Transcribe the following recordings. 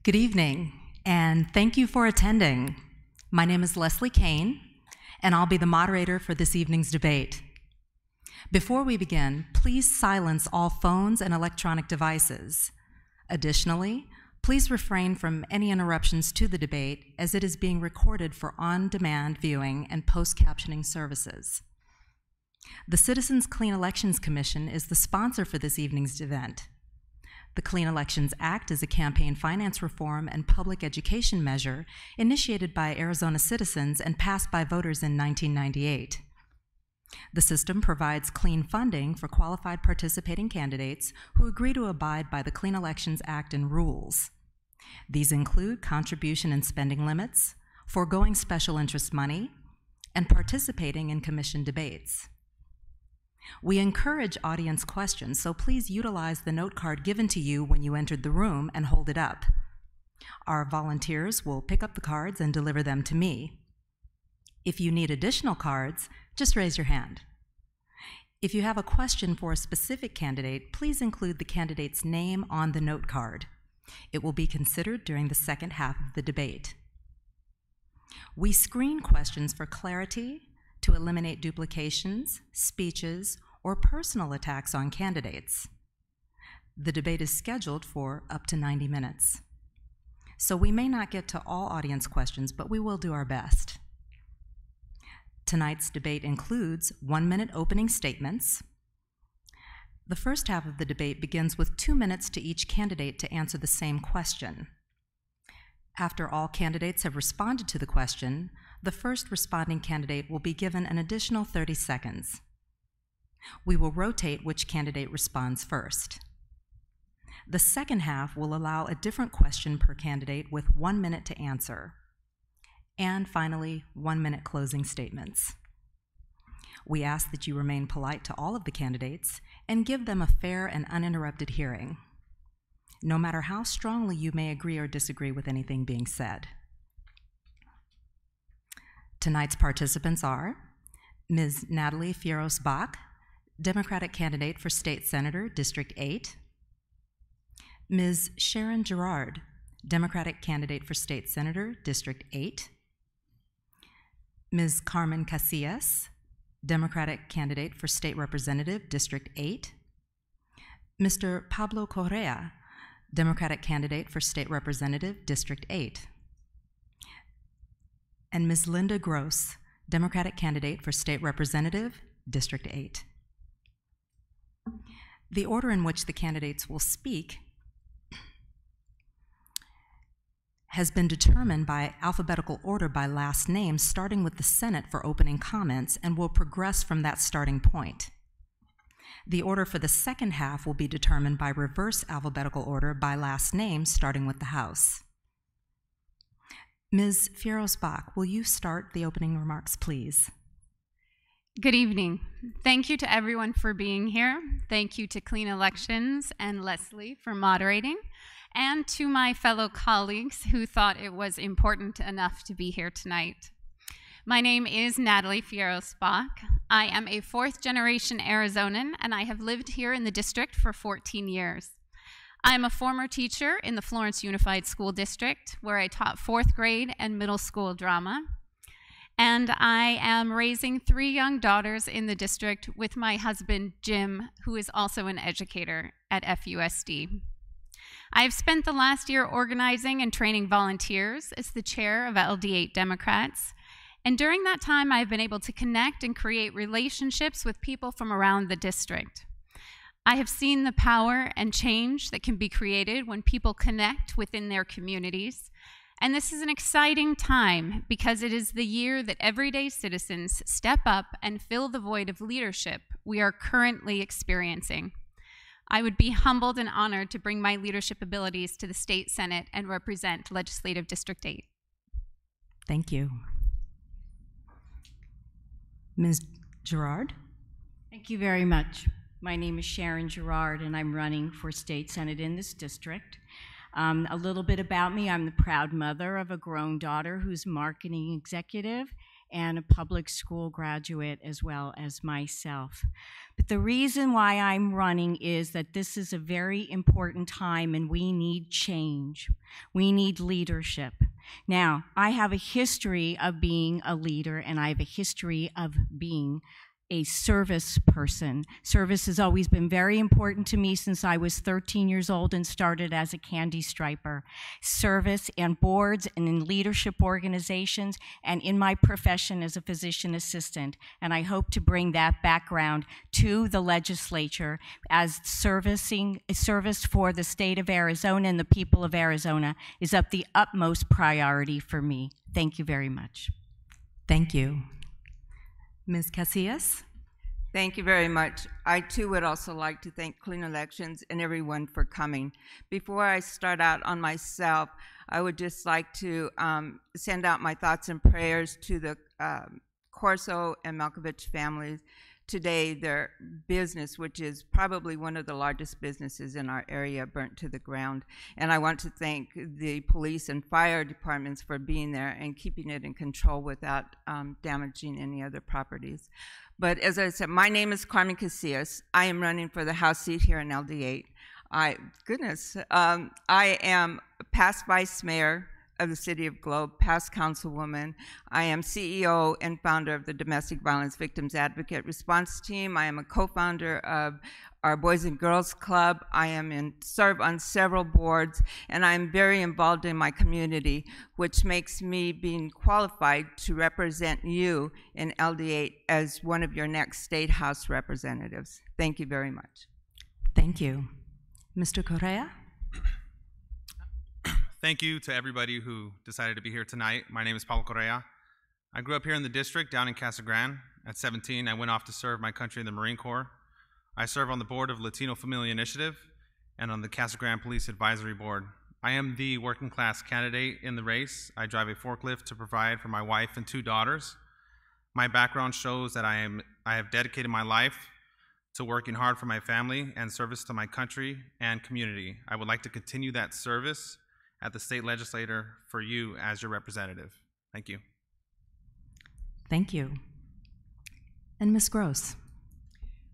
Good evening, and thank you for attending. My name is Leslie Kane, and I'll be the moderator for this evening's debate. Before we begin, please silence all phones and electronic devices. Additionally, please refrain from any interruptions to the debate as it is being recorded for on-demand viewing and post-captioning services. The Citizens Clean Elections Commission is the sponsor for this evening's event. The Clean Elections Act is a campaign finance reform and public education measure initiated by Arizona citizens and passed by voters in 1998. The system provides clean funding for qualified participating candidates who agree to abide by the Clean Elections Act and rules. These include contribution and spending limits, foregoing special interest money, and participating in commission debates. We encourage audience questions, so please utilize the note card given to you when you entered the room and hold it up. Our volunteers will pick up the cards and deliver them to me. If you need additional cards, just raise your hand. If you have a question for a specific candidate, please include the candidate's name on the note card. It will be considered during the second half of the debate. We screen questions for clarity, to eliminate duplications, speeches, or personal attacks on candidates. The debate is scheduled for up to 90 minutes. So we may not get to all audience questions, but we will do our best. Tonight's debate includes 1-minute opening statements. The first half of the debate begins with 2 minutes to each candidate to answer the same question. After all candidates have responded to the question, the first responding candidate will be given an additional 30 seconds. We will rotate which candidate responds first. The second half will allow a different question per candidate with 1 minute to answer. And finally, 1-minute closing statements. We ask that you remain polite to all of the candidates and give them a fair and uninterrupted hearing, no matter how strongly you may agree or disagree with anything being said. Tonight's participants are Ms. Natalie Fierros-Bach, Democratic candidate for State Senator, District 8, Ms. Sharon Girard, Democratic candidate for State Senator, District 8, Ms. Carmen Casillas, Democratic candidate for State Representative, District 8, Mr. Pablo Correa, Democratic candidate for State Representative, District 8, and Ms. Linda Gross, Democratic candidate for State Representative, District 8. The order in which the candidates will speak has been determined by alphabetical order by last name, starting with the Senate for opening comments, and will progress from that starting point. The order for the second half will be determined by reverse alphabetical order by last name, starting with the House. Ms. Fierros-Bach, will you start the opening remarks, please? Good evening. Thank you to everyone for being here. Thank you to Clean Elections and Leslie for moderating, and to my fellow colleagues who thought it was important enough to be here tonight. My name is Natalie Fierros-Bach. I am a fourth-generation Arizonan, and I have lived here in the district for 14 years. I am a former teacher in the Florence Unified School District, where I taught 4th grade and middle school drama. And I am raising 3 young daughters in the district with my husband, Jim, who is also an educator at FUSD. I have spent the last year organizing and training volunteers as the chair of LD8 Democrats. And during that time, I've been able to connect and create relationships with people from around the district. I have seen the power and change that can be created when people connect within their communities. And this is an exciting time because it is the year that everyday citizens step up and fill the void of leadership we are currently experiencing. I would be humbled and honored to bring my leadership abilities to the State Senate and represent Legislative District 8. Thank you. Ms. Girard? Thank you very much. My name is Sharon Girard, and I'm running for State Senate in this district. A little bit about me: I'm the proud mother of a grown daughter who's marketing executive and a public school graduate as well as myself. But the reason why I'm running is that this is a very important time and we need change. We need leadership. Now, I have a history of being a leader and I have a history of being a service person. Service has always been very important to me since I was 13 years old and started as a candy striper. Service and boards and in leadership organizations and in my profession as a physician assistant. And I hope to bring that background to the legislature as service for the state of Arizona and the people of Arizona is of the utmost priority for me. Thank you very much. Thank you. Ms. Casillas? Thank you very much. I too would also like to thank Clean Elections and everyone for coming. Before I start out on myself, I would just like to send out my thoughts and prayers to the Corso and Malkovich families. Today, their business, which is probably one of the largest businesses in our area, burnt to the ground. And I want to thank the police and fire departments for being there and keeping it in control without damaging any other properties. But as I said, my name is Carmen Casillas. I am running for the House seat here in LD8. I am past vice mayor of the City of Globe, past councilwoman. I am CEO and founder of the Domestic Violence Victims Advocate Response Team. I am a co-founder of our Boys and Girls Club. I serve on several boards, and I'm very involved in my community, which makes me being qualified to represent you in LD8 as one of your next State House representatives. Thank you very much. Thank you. Mr. Correa? Thank you to everybody who decided to be here tonight. My name is Paulo Correa. I grew up here in the district down in Casa Grande. At 17, I went off to serve my country in the Marine Corps. I serve on the board of Latino Familia Initiative and on the Casa Grande Police Advisory Board. I am the working class candidate in the race. I drive a forklift to provide for my wife and 2 daughters. My background shows that I have dedicated my life to working hard for my family and service to my country and community. I would like to continue that service at the state legislature for you as your representative. Thank you. Thank you. And Ms. Gross?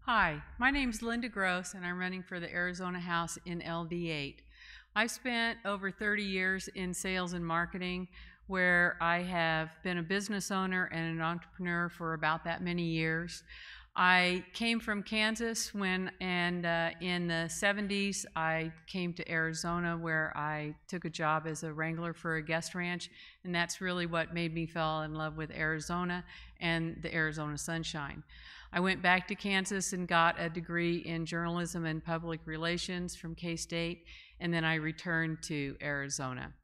Hi, my name is Linda Gross, and I'm running for the Arizona House in LD8. I've spent over 30 years in sales and marketing, where I have been a business owner and an entrepreneur for about that many years. I came from Kansas in the 70s, I came to Arizona where I took a job as a wrangler for a guest ranch, and that's really what made me fall in love with Arizona and the Arizona sunshine. I went back to Kansas and got a degree in journalism and public relations from K-State, and then I returned to Arizona.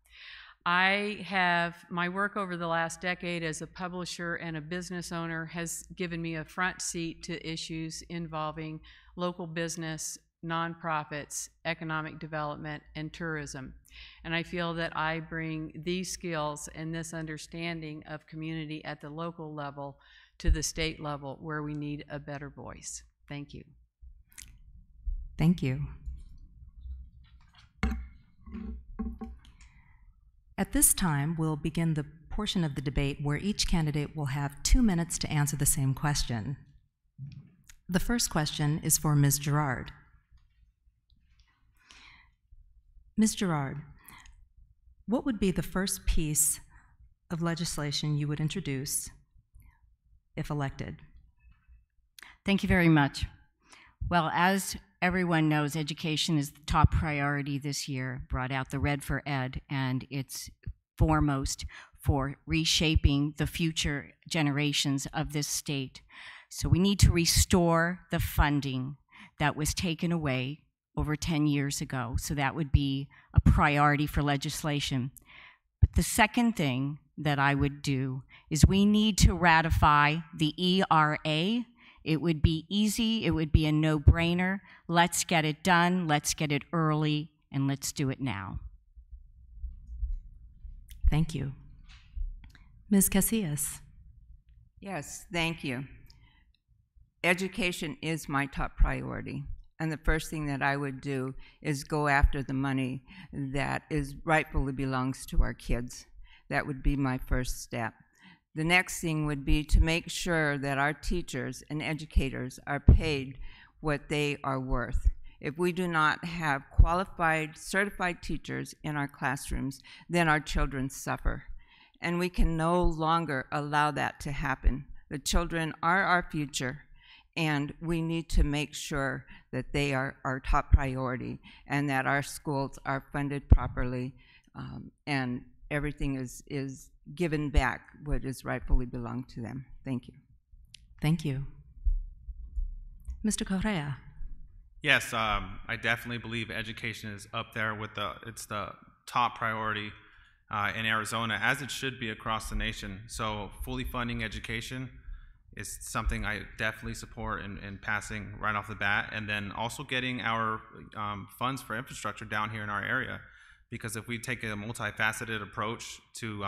My work over the last decade as a publisher and a business owner has given me a front seat to issues involving local business, nonprofits, economic development, and tourism. And I feel that I bring these skills and this understanding of community at the local level to the state level where we need a better voice. Thank you. Thank you. At this time, we'll begin the portion of the debate where each candidate will have 2 minutes to answer the same question. The first question is for Ms. Gerard. Ms. Gerard, what would be the first piece of legislation you would introduce if elected? Thank you very much. Well, as everyone knows, education is the top priority this year. Brought out the Red for Ed, and it's foremost for reshaping the future generations of this state. So we need to restore the funding that was taken away over 10 years ago. So that would be a priority for legislation. But the second thing that I would do is we need to ratify the ERA. It would be easy, it would be a no-brainer. Let's get it done, let's get it early, and let's do it now. Thank you. Ms. Casillas. Yes, thank you. Education is my top priority. And the first thing that I would do is go after the money that rightfully belongs to our kids. That would be my first step. The next thing would be to make sure that our teachers and educators are paid what they are worth. If we do not have qualified, certified teachers in our classrooms, then our children suffer. And we can no longer allow that to happen. The children are our future, and we need to make sure that they are our top priority and that our schools are funded properly, and everything is given back what is rightfully belonged to them. Thank you. Thank you. Mr. Correa. Yes, I definitely believe education is up there with it's the top priority in Arizona, as it should be across the nation. So fully funding education is something I definitely support in passing right off the bat, and then also getting our funds for infrastructure down here in our area, because if we take a multifaceted approach to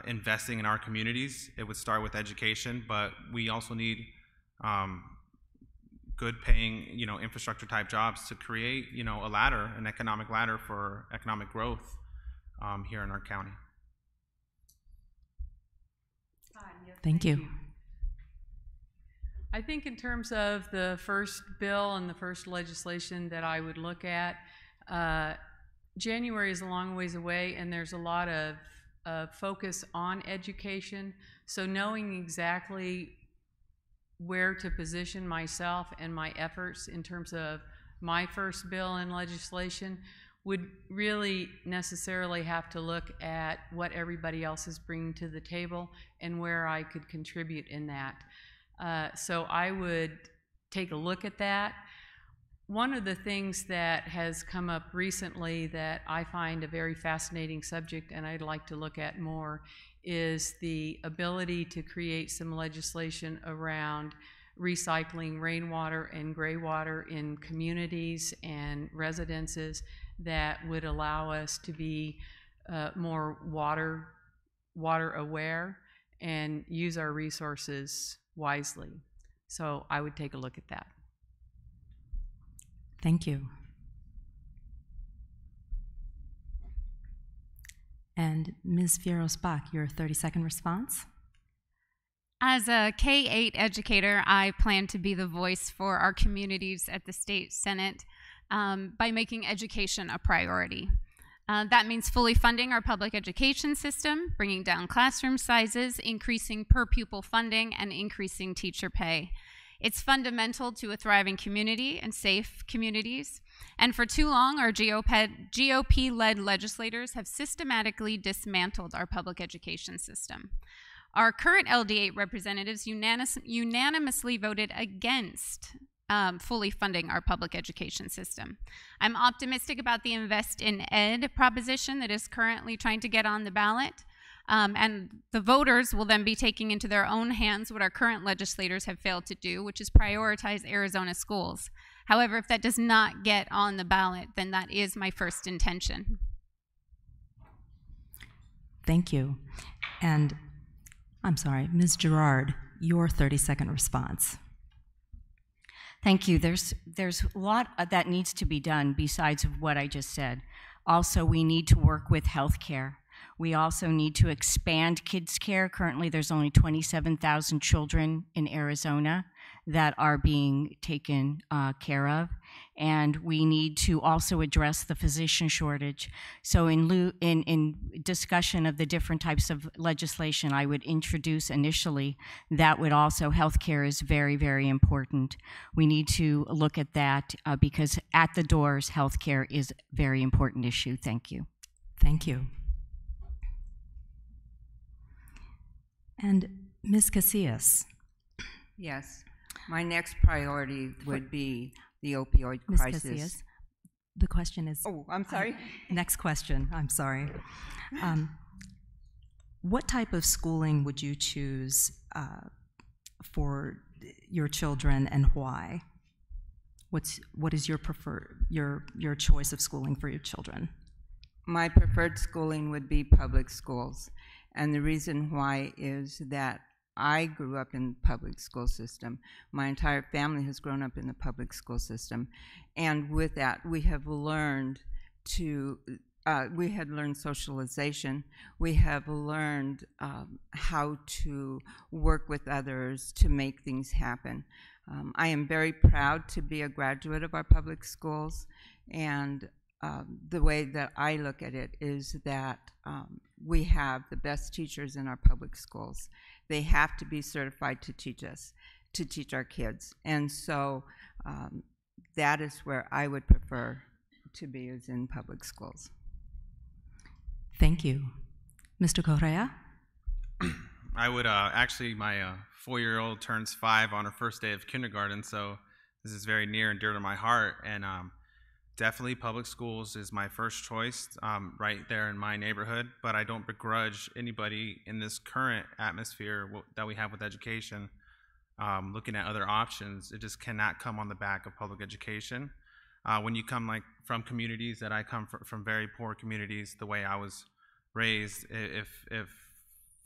investing in our communities, it would start with education, but we also need good paying, infrastructure type jobs to create, a ladder, an economic ladder for economic growth here in our county. Thank you. I think in terms of the first bill and the first legislation that I would look at, January is a long ways away, and there's a lot of focus on education. So knowing exactly where to position myself and my efforts in terms of my first bill and legislation would really necessarily have to look at what everybody else is bringing to the table and where I could contribute in that. So I would take a look at that. One of the things that has come up recently that I find a very fascinating subject and I'd like to look at more is the ability to create some legislation around recycling rainwater and gray water in communities and residences that would allow us to be more water aware and use our resources wisely. So I would take a look at that. Thank you. And Ms. Fierro-Spack, your 30-second response. As a K-8 educator, I plan to be the voice for our communities at the State Senate by making education a priority. That means fully funding our public education system, bringing down classroom sizes, increasing per pupil funding, and increasing teacher pay. It's fundamental to a thriving community and safe communities. And for too long, our GOP-led legislators have systematically dismantled our public education system. Our current LD8 representatives unanimously voted against fully funding our public education system. I'm optimistic about the Invest in Ed proposition that is currently trying to get on the ballot. And the voters will then be taking into their own hands what our current legislators have failed to do, which is prioritize Arizona schools. However, if that does not get on the ballot, then that is my first intention. Thank you. And I'm sorry, Ms. Gerard, your 30-second response. Thank you. There's a lot that needs to be done besides of what I just said. Also, we need to work with healthcare. We also need to expand kids' care. Currently, there's only 27,000 children in Arizona that are being taken care of, and we need to also address the physician shortage. So in discussion of the different types of legislation I would introduce initially, that would also, healthcare is very, very important. We need to look at that because at the doors, healthcare is a very important issue. Thank you. Thank you. And Ms. Casillas. Yes. My next priority would be the opioid crisis. Ms. Casillas, the question is... Oh, I'm sorry. Next question. I'm sorry. What type of schooling would you choose for your children, and why? What is your your choice of schooling for your children? My preferred schooling would be public schools. And the reason why is that I grew up in the public school system. My entire family has grown up in the public school system. And with that, we have learned to we had learned socialization. We have learned how to work with others to make things happen. I am very proud to be a graduate of our public schools, and the way that I look at it is that we have the best teachers in our public schools. They have to be certified to teach us, to teach our kids. And so that is where I would prefer to be, is in public schools. Thank you. Mr. Correa? I would actually, my 4-year-old turns 5 on her first day of kindergarten, so this is very near and dear to my heart. And definitely public schools is my first choice right there in my neighborhood, but I don't begrudge anybody in this current atmosphere that we have with education looking at other options. It just cannot come on the back of public education. When you come from communities that I come from very poor communities, the way I was raised, if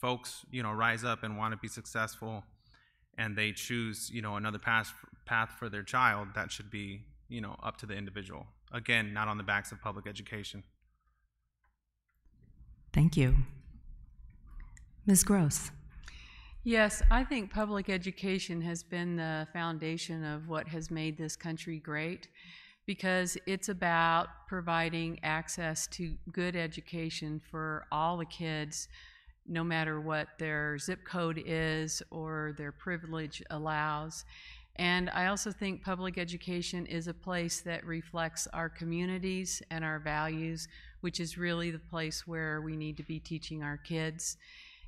folks rise up and want to be successful and they choose another path for their child, that should be up to the individual. Again, not on the backs of public education. Thank you. Ms. Gross? Yes, I think public education has been the foundation of what has made this country great, because it's about providing access to good education for all the kids, no matter what their zip code is or their privilege allows. And I also think public education is a place that reflects our communities and our values, which is really the place where we need to be teaching our kids.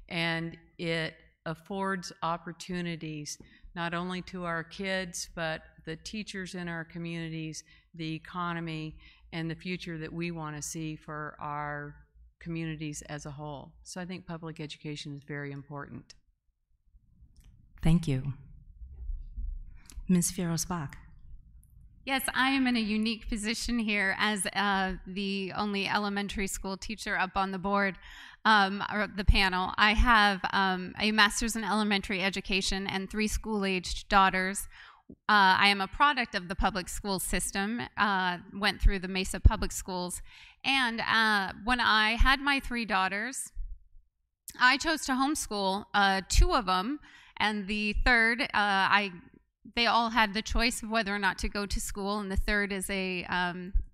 And it affords opportunities not only to our kids, but the teachers in our communities, the economy, and the future that we want to see for our communities as a whole. So I think public education is very important. Thank you. Ms. Fierro-Spack? Yes, I am in a unique position here as the only elementary school teacher up on the board, or the panel. I have a master's in elementary education and 3 school-aged daughters. I am a product of the public school system, went through the Mesa Public Schools, and when I had my 3 daughters, I chose to homeschool 2 of them, and the third, they all had the choice of whether or not to go to school, and the third is a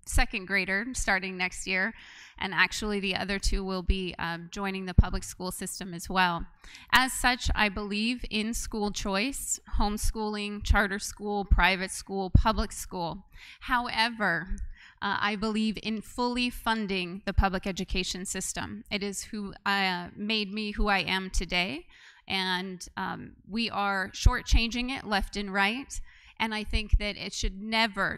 2nd grader starting next year, and actually the other 2 will be joining the public school system as well. As such, I believe in school choice, homeschooling, charter school, private school, public school. However, I believe in fully funding the public education system. It is who made me who I am today, and we are shortchanging it left and right. And I think that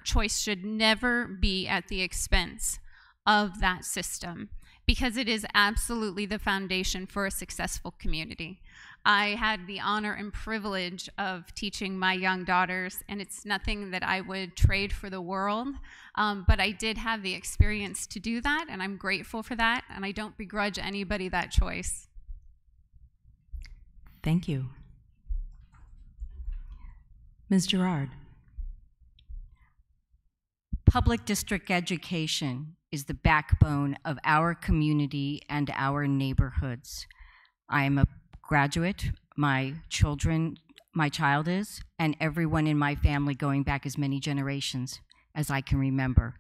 choice should never be at the expense of that system, because it is absolutely the foundation for a successful community. I had the honor and privilege of teaching my young daughters, and it's nothing that I would trade for the world, but I did have the experience to do that, and I'm grateful for that, and I don't begrudge anybody that choice. Thank you. Ms. Gerard? Public district education is the backbone of our community and our neighborhoods. I am a graduate, my child is, and everyone in my family going back as many generations as I can remember.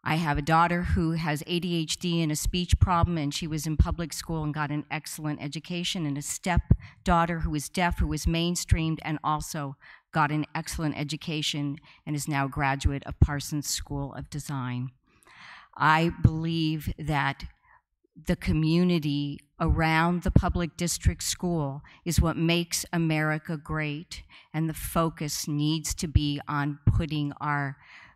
I have a daughter who has ADHD and a speech problem, and she was in public school and got an excellent education, and a stepdaughter who is deaf, who was mainstreamed and also got an excellent education and is now a graduate of Parsons School of Design. I believe that the community around the public district school is what makes America great, and the focus needs to be on putting our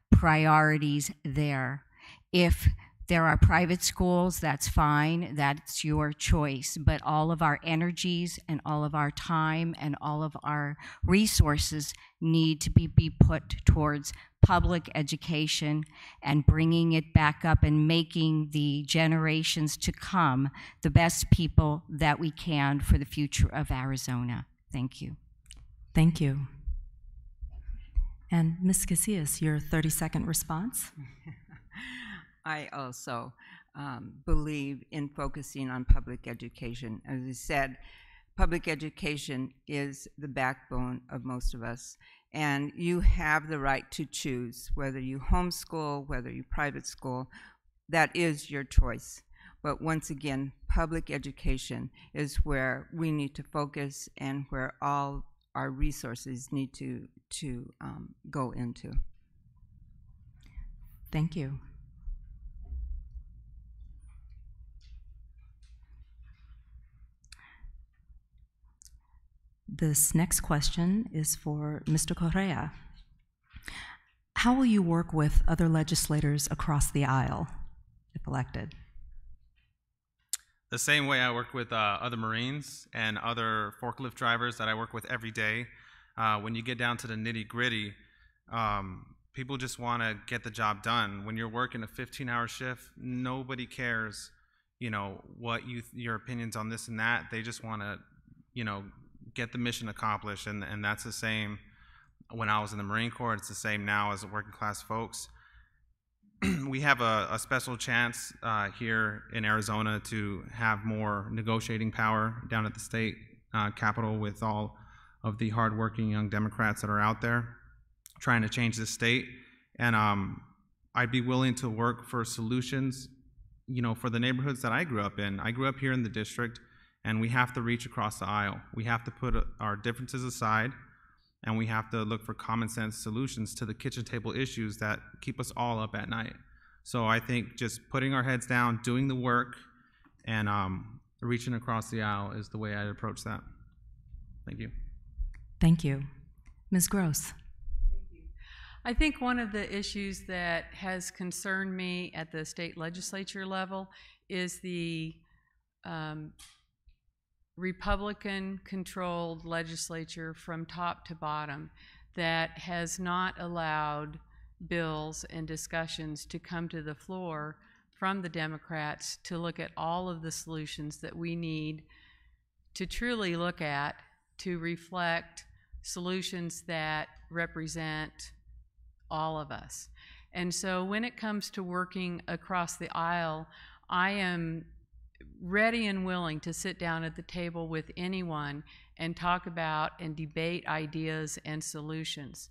priorities there. If there are private schools, that's fine, that's your choice, but all of our energies and all of our time and all of our resources need to be put towards public education and bringing it back up and making the generations to come the best people that we can for the future of Arizona. Thank you. Thank you. And Ms. Casillas, your 30-second response? I also believe in focusing on public education. As I said, public education is the backbone of most of us, and you have the right to choose whether you homeschool, whether you private school. That is your choice. But once again, public education is where we need to focus and where all our resources need to go into. Thank you. This next question is for Mr. Correa. How will you work with other legislators across the aisle, if elected? The same way I work with other Marines and other forklift drivers that I work with every day. When you get down to the nitty-gritty, people just want to get the job done. When you're working a 15-hour shift, nobody cares, what your opinions on this and that. They just want to, get the mission accomplished, and that's the same when I was in the Marine Corps. It's the same now as working class folks. We have a special chance here in Arizona to have more negotiating power down at the state capitol with all of the hardworking young Democrats that are out there trying to change the state. And I'd be willing to work for solutions, for the neighborhoods that I grew up in. I grew up here in the district, and we have to reach across the aisle. We have to put our differences aside, and we have to look for common sense solutions to the kitchen table issues that keep us all up at night. So I think just putting our heads down, doing the work, and reaching across the aisle is the way I'd approach that. Thank you. Thank you. Ms. Gross. I think one of the issues that has concerned me at the state legislature level is the Republican-controlled legislature from top to bottom that has not allowed bills and discussions to come to the floor from the Democrats to look at all of the solutions that we need to truly look at to reflect solutions that represent all of us. And so when it comes to working across the aisle, I am ready and willing to sit down at the table with anyone and talk about and debate ideas and solutions.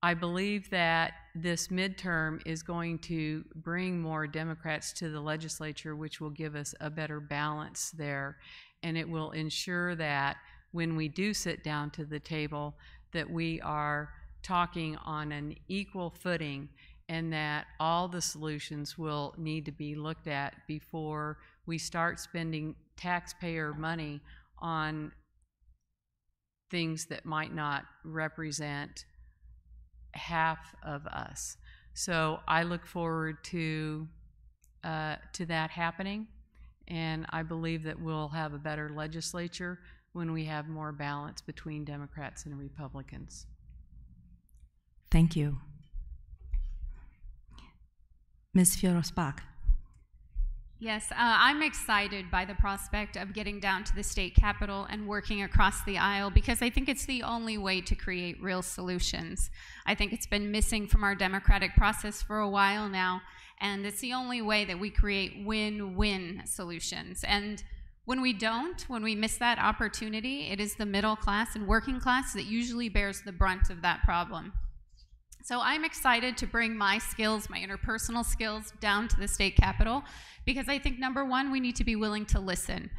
I believe that this midterm is going to bring more Democrats to the legislature, which will give us a better balance there, and it will ensure that when we do sit down to the table that we are talking on an equal footing, and that all the solutions will need to be looked at before we start spending taxpayer money on things that might not represent half of us. So I look forward to that happening, and I believe that we'll have a better legislature when we have more balance between Democrats and Republicans. Thank you. Ms. Fierro-Spack. Yes, I'm excited by the prospect of getting down to the state capitol and working across the aisle, because I think it's the only way to create real solutions. I think it's been missing from our democratic process for a while now, and it's the only way that we create win-win solutions. And when we miss that opportunity, it is the middle class and working class that usually bears the brunt of that problem. So I'm excited to bring my skills, my interpersonal skills, down to the state capitol, because I think, number one, we need to be willing to listen.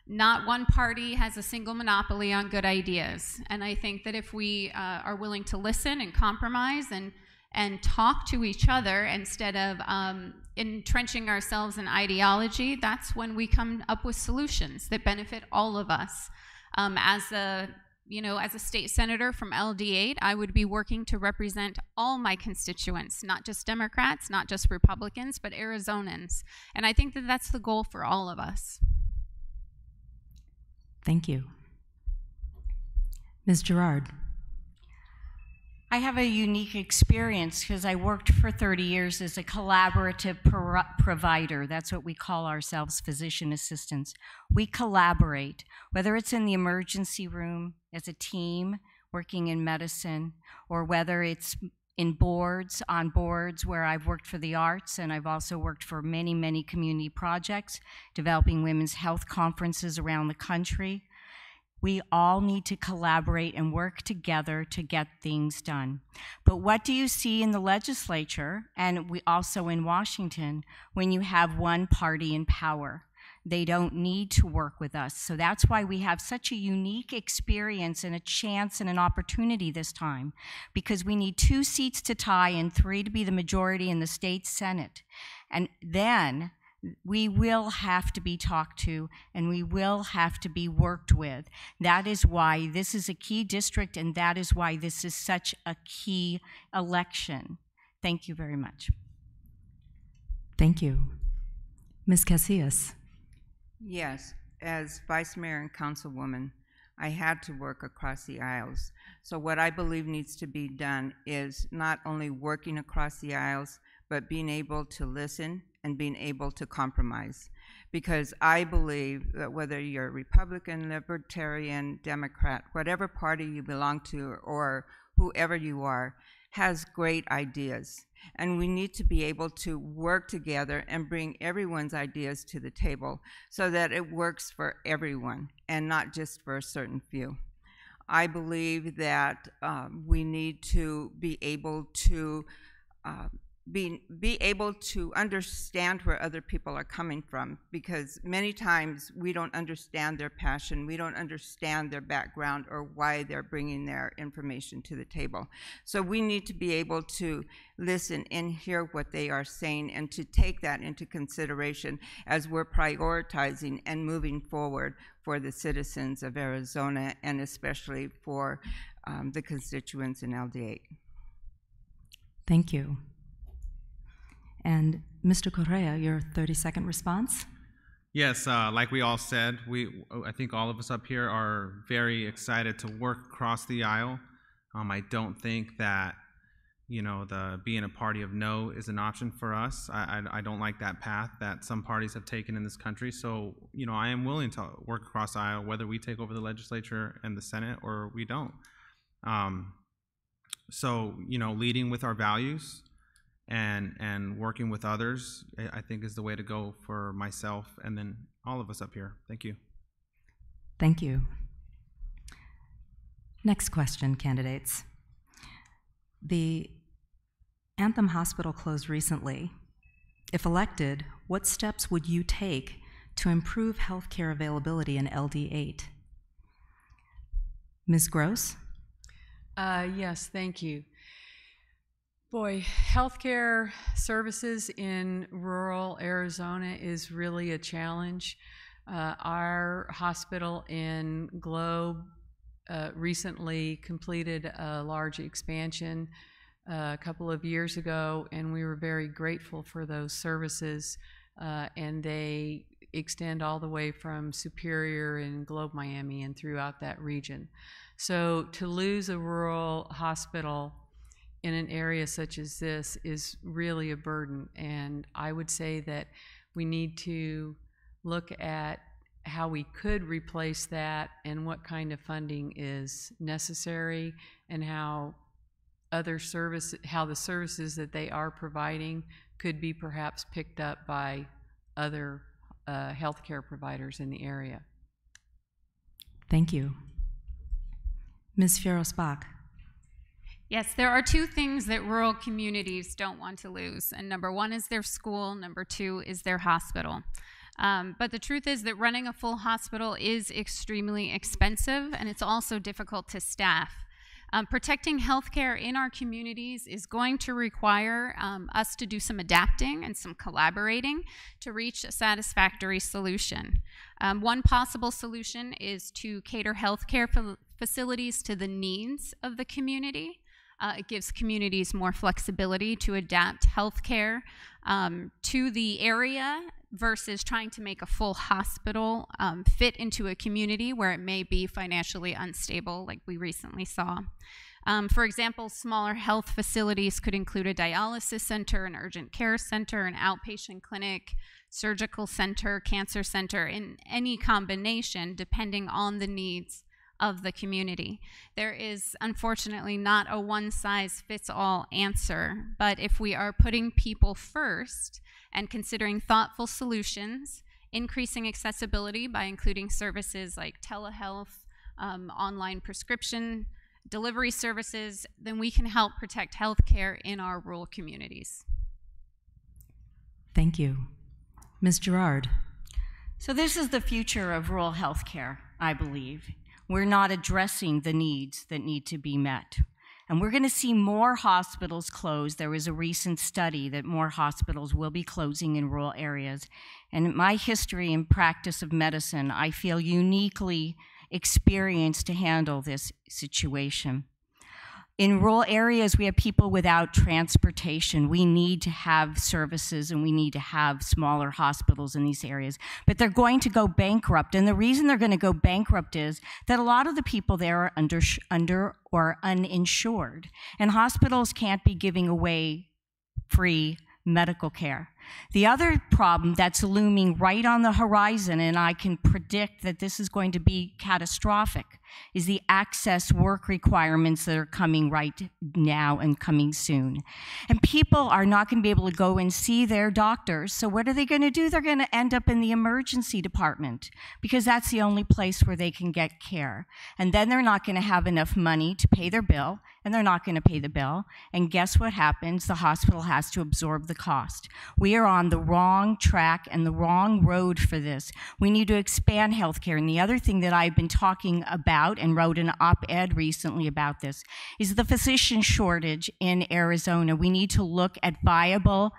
Not one party has a single monopoly on good ideas. And I think that if we are willing to listen and compromise and talk to each other instead of entrenching ourselves in ideology, that's when we come up with solutions that benefit all of us. As a state senator from LD8, I would be working to represent all my constituents, not just Democrats, not just Republicans, but Arizonans. And I think that that's the goal for all of us. Thank you. Ms. Gerard. I have a unique experience because I worked for 30 years as a collaborative provider. That's what we call ourselves, physician assistants. We collaborate, whether it's in the emergency room as a team working in medicine, or whether it's in boards, on boards where I've worked for the arts, and I've also worked for many, many community projects, developing women's health conferences around the country. We all need to collaborate and work together to get things done. But what do you see in the legislature, and we also in Washington, when you have one party in power? They don't need to work with us. So that's why we have such a unique experience and a chance and an opportunity this time, because we need 2 seats to tie and 3 to be the majority in the state Senate. And then we will have to be talked to, and we will have to be worked with. That is why this is a key district, and that is why this is such a key election. Thank you very much. Thank you. Ms. Casillas. Yes, as Vice Mayor and Councilwoman, I had to work across the aisles. So what I believe needs to be done is not only working across the aisles, but being able to listen and being able to compromise. Because I believe that whether you're Republican, Libertarian, Democrat, whatever party you belong to or whoever you are, has great ideas. And we need to be able to work together and bring everyone's ideas to the table so that it works for everyone and not just for a certain few. I believe that we need to be able to be able to understand where other people are coming from, because many times we don't understand their passion, we don't understand their background or why they're bringing their information to the table. So we need to be able to listen and hear what they are saying and to take that into consideration as we're prioritizing and moving forward for the citizens of Arizona, and especially for the constituents in LD8. Thank you. And Mr. Correa, your 30-second response? Yes, like we all said, I think all of us up here are very excited to work across the aisle. I don't think that, the being a party of no is an option for us. I don't like that path that some parties have taken in this country. So, I am willing to work across the aisle, whether we take over the legislature and the Senate or we don't. So, leading with our values and working with others, I think is the way to go for myself and then all of us up here. Thank you. Thank you. Next question, candidates. The Anthem Hospital closed recently. If elected, what steps would you take to improve healthcare availability in LD8? Ms. Gross? Yes, thank you. Boy, healthcare services in rural Arizona is really a challenge. Our hospital in Globe recently completed a large expansion a couple of years ago, and we were very grateful for those services, and they extend all the way from Superior and Globe, Miami, and throughout that region. So to lose a rural hospital in an area such as this is really a burden, and I would say that we need to look at how we could replace that and what kind of funding is necessary, and how the services that they are providing could be perhaps picked up by other healthcare providers in the area. Thank you. Ms. Fierro-Spack. Yes, there are 2 things that rural communities don't want to lose, and number 1 is their school, number 2 is their hospital. But the truth is that running a full hospital is extremely expensive, and it's also difficult to staff. Protecting healthcare in our communities is going to require us to do some adapting and some collaborating to reach a satisfactory solution. One possible solution is to cater healthcare facilities to the needs of the community. It gives communities more flexibility to adapt healthcare to the area versus trying to make a full hospital fit into a community where it may be financially unstable, like we recently saw. For example, smaller health facilities could include a dialysis center, an urgent care center, an outpatient clinic, surgical center, cancer center, in any combination depending on the needs of the community. There is unfortunately not a one-size-fits-all answer, but if we are putting people first and considering thoughtful solutions, increasing accessibility by including services like telehealth, online prescription delivery services, then we can help protect healthcare in our rural communities. Thank you. Ms. Gerard. So this is the future of rural healthcare, I believe. We're not addressing the needs that need to be met. And we're going to see more hospitals close. There was a recent study that more hospitals will be closing in rural areas. And in my history and practice of medicine, I feel uniquely experienced to handle this situation. In rural areas, we have people without transportation. We need to have services and we need to have smaller hospitals in these areas. But they're going to go bankrupt. And the reason they're going to go bankrupt is that a lot of the people there are under or uninsured. And hospitals can't be giving away free medical care. The other problem that's looming right on the horizon, and I can predict that this is going to be catastrophic, is the access work requirements that are coming right now and coming soon. And people are not going to be able to go and see their doctors, so what are they going to do? They're going to end up in the emergency department because that's the only place where they can get care. And then they're not going to have enough money to pay their bill, and they're not going to pay the bill. And guess what happens? The hospital has to absorb the cost. We are on the wrong track and the wrong road for this. We need to expand healthcare. And the other thing that I've been talking about and wrote an op-ed recently about this is the physician shortage in Arizona. We need to look at viable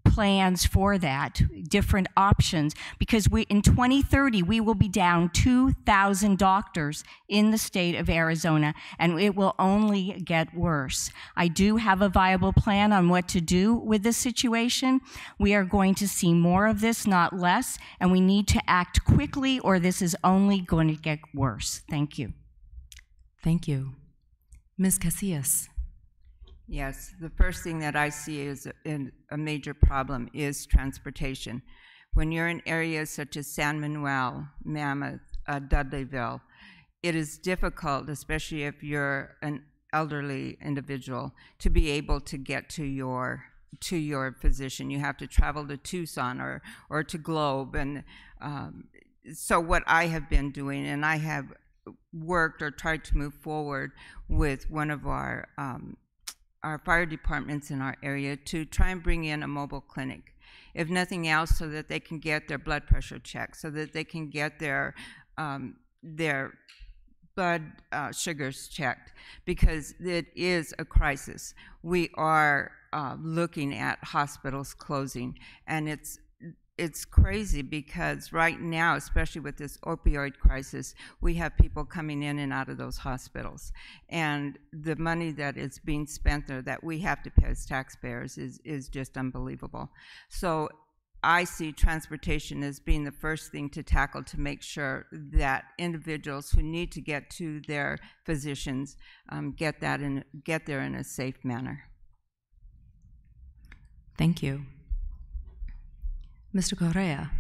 plans for that, different options, because in 2030, we will be down 2,000 doctors in the state of Arizona, and it will only get worse. I do have a viable plan on what to do with this situation. We are going to see more of this, not less, and we need to act quickly or this is only going to get worse. Thank you. Thank you. Ms. Casillas. Yes, the first thing that I see is a major problem is transportation. When you're in areas such as San Manuel, Mammoth, Dudleyville, it is difficult, especially if you're an elderly individual, to be able to get to your physician. You have to travel to Tucson or to Globe. And so what I have been doing, and I have worked or tried to move forward with one of our fire departments in our area to try and bring in a mobile clinic, if nothing else, so that they can get their blood pressure checked, so that they can get their blood sugars checked, because it is a crisis. We are looking at hospitals closing, and it's crazy because right now, especially with this opioid crisis, we have people coming in and out of those hospitals. And the money that is being spent there that we have to pay as taxpayers is just unbelievable. So I see transportation as being the first thing to tackle to make sure that individuals who need to get to their physicians get there in a safe manner. Thank you. Mr. Correa.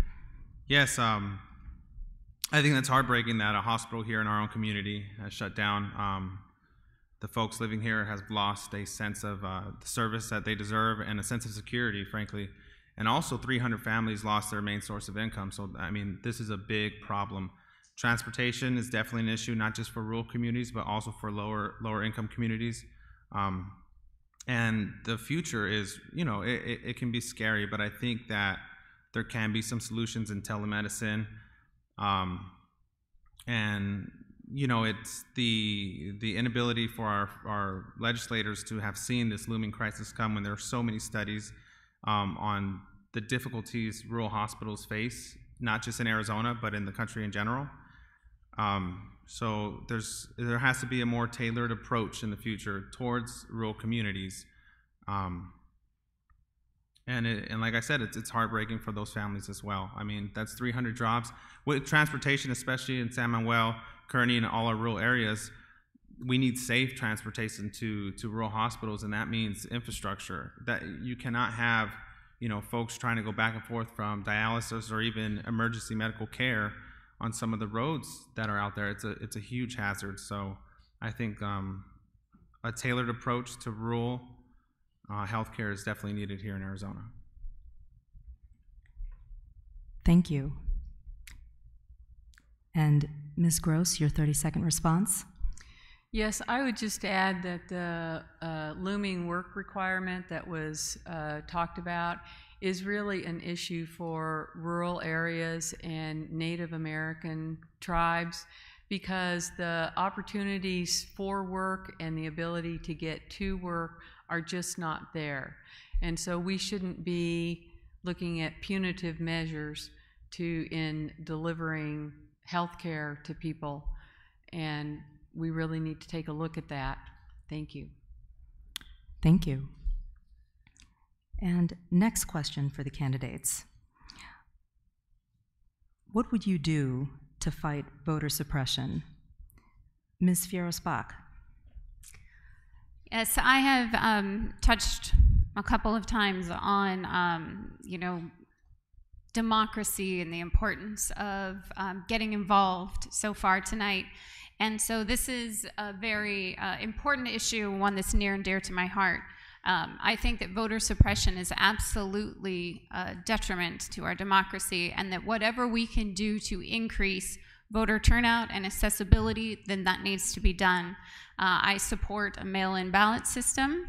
Yes, I think that's heartbreaking that a hospital here in our own community has shut down. The folks living here have lost a sense of the service that they deserve and a sense of security, frankly. And also 300 families lost their main source of income. So, I mean, this is a big problem. Transportation is definitely an issue, not just for rural communities, but also for lower income communities. And the future is, you know, it can be scary, but I think that there can be some solutions in telemedicine. And, you know, it's the inability for our legislators to have seen this looming crisis come when there are so many studies on the difficulties rural hospitals face, not just in Arizona, but in the country in general. So there has to be a more tailored approach in the future towards rural communities. And like I said, it's heartbreaking for those families as well. I mean, that's 300 jobs. With transportation, especially in San Manuel, Kearney, and all our rural areas, we need safe transportation to rural hospitals, and that means infrastructure. That you cannot have, you know, folks trying to go back and forth from dialysis or even emergency medical care on some of the roads that are out there. It's a huge hazard. So I think a tailored approach to rural healthcare is definitely needed here in Arizona. Thank you. And Ms. Gross, your 30-second response? Yes, I would just add that the looming work requirement that was talked about is really an issue for rural areas and Native American tribes, because the opportunities for work and the ability to get to work are just not there. And so we shouldn't be looking at punitive measures in delivering health care to people, and we really need to take a look at that. Thank you. Thank you. And next question for the candidates. What would you do to fight voter suppression? Ms. Fierro-Spack. Yes, I have touched a couple of times on, democracy and the importance of getting involved so far tonight. And so this is a very important issue, one that's near and dear to my heart. I think that voter suppression is absolutely a detriment to our democracy, and that whatever we can do to increase voter turnout and accessibility, then that needs to be done. I support a mail-in ballot system.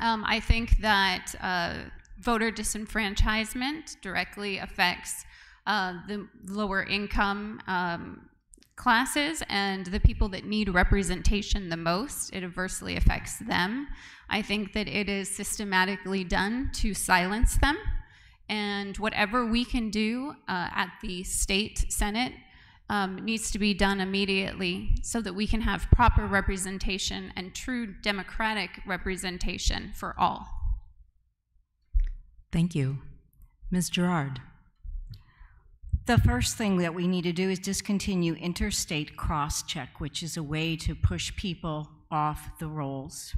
I think that voter disenfranchisement directly affects the lower income classes and the people that need representation the most. It adversely affects them. I think that it is systematically done to silence them, and whatever we can do at the state Senate needs to be done immediately so that we can have proper representation and true democratic representation for all. Thank you. Ms. Gerard. The first thing that we need to do is discontinue interstate cross-check, which is a way to push people off the rolls.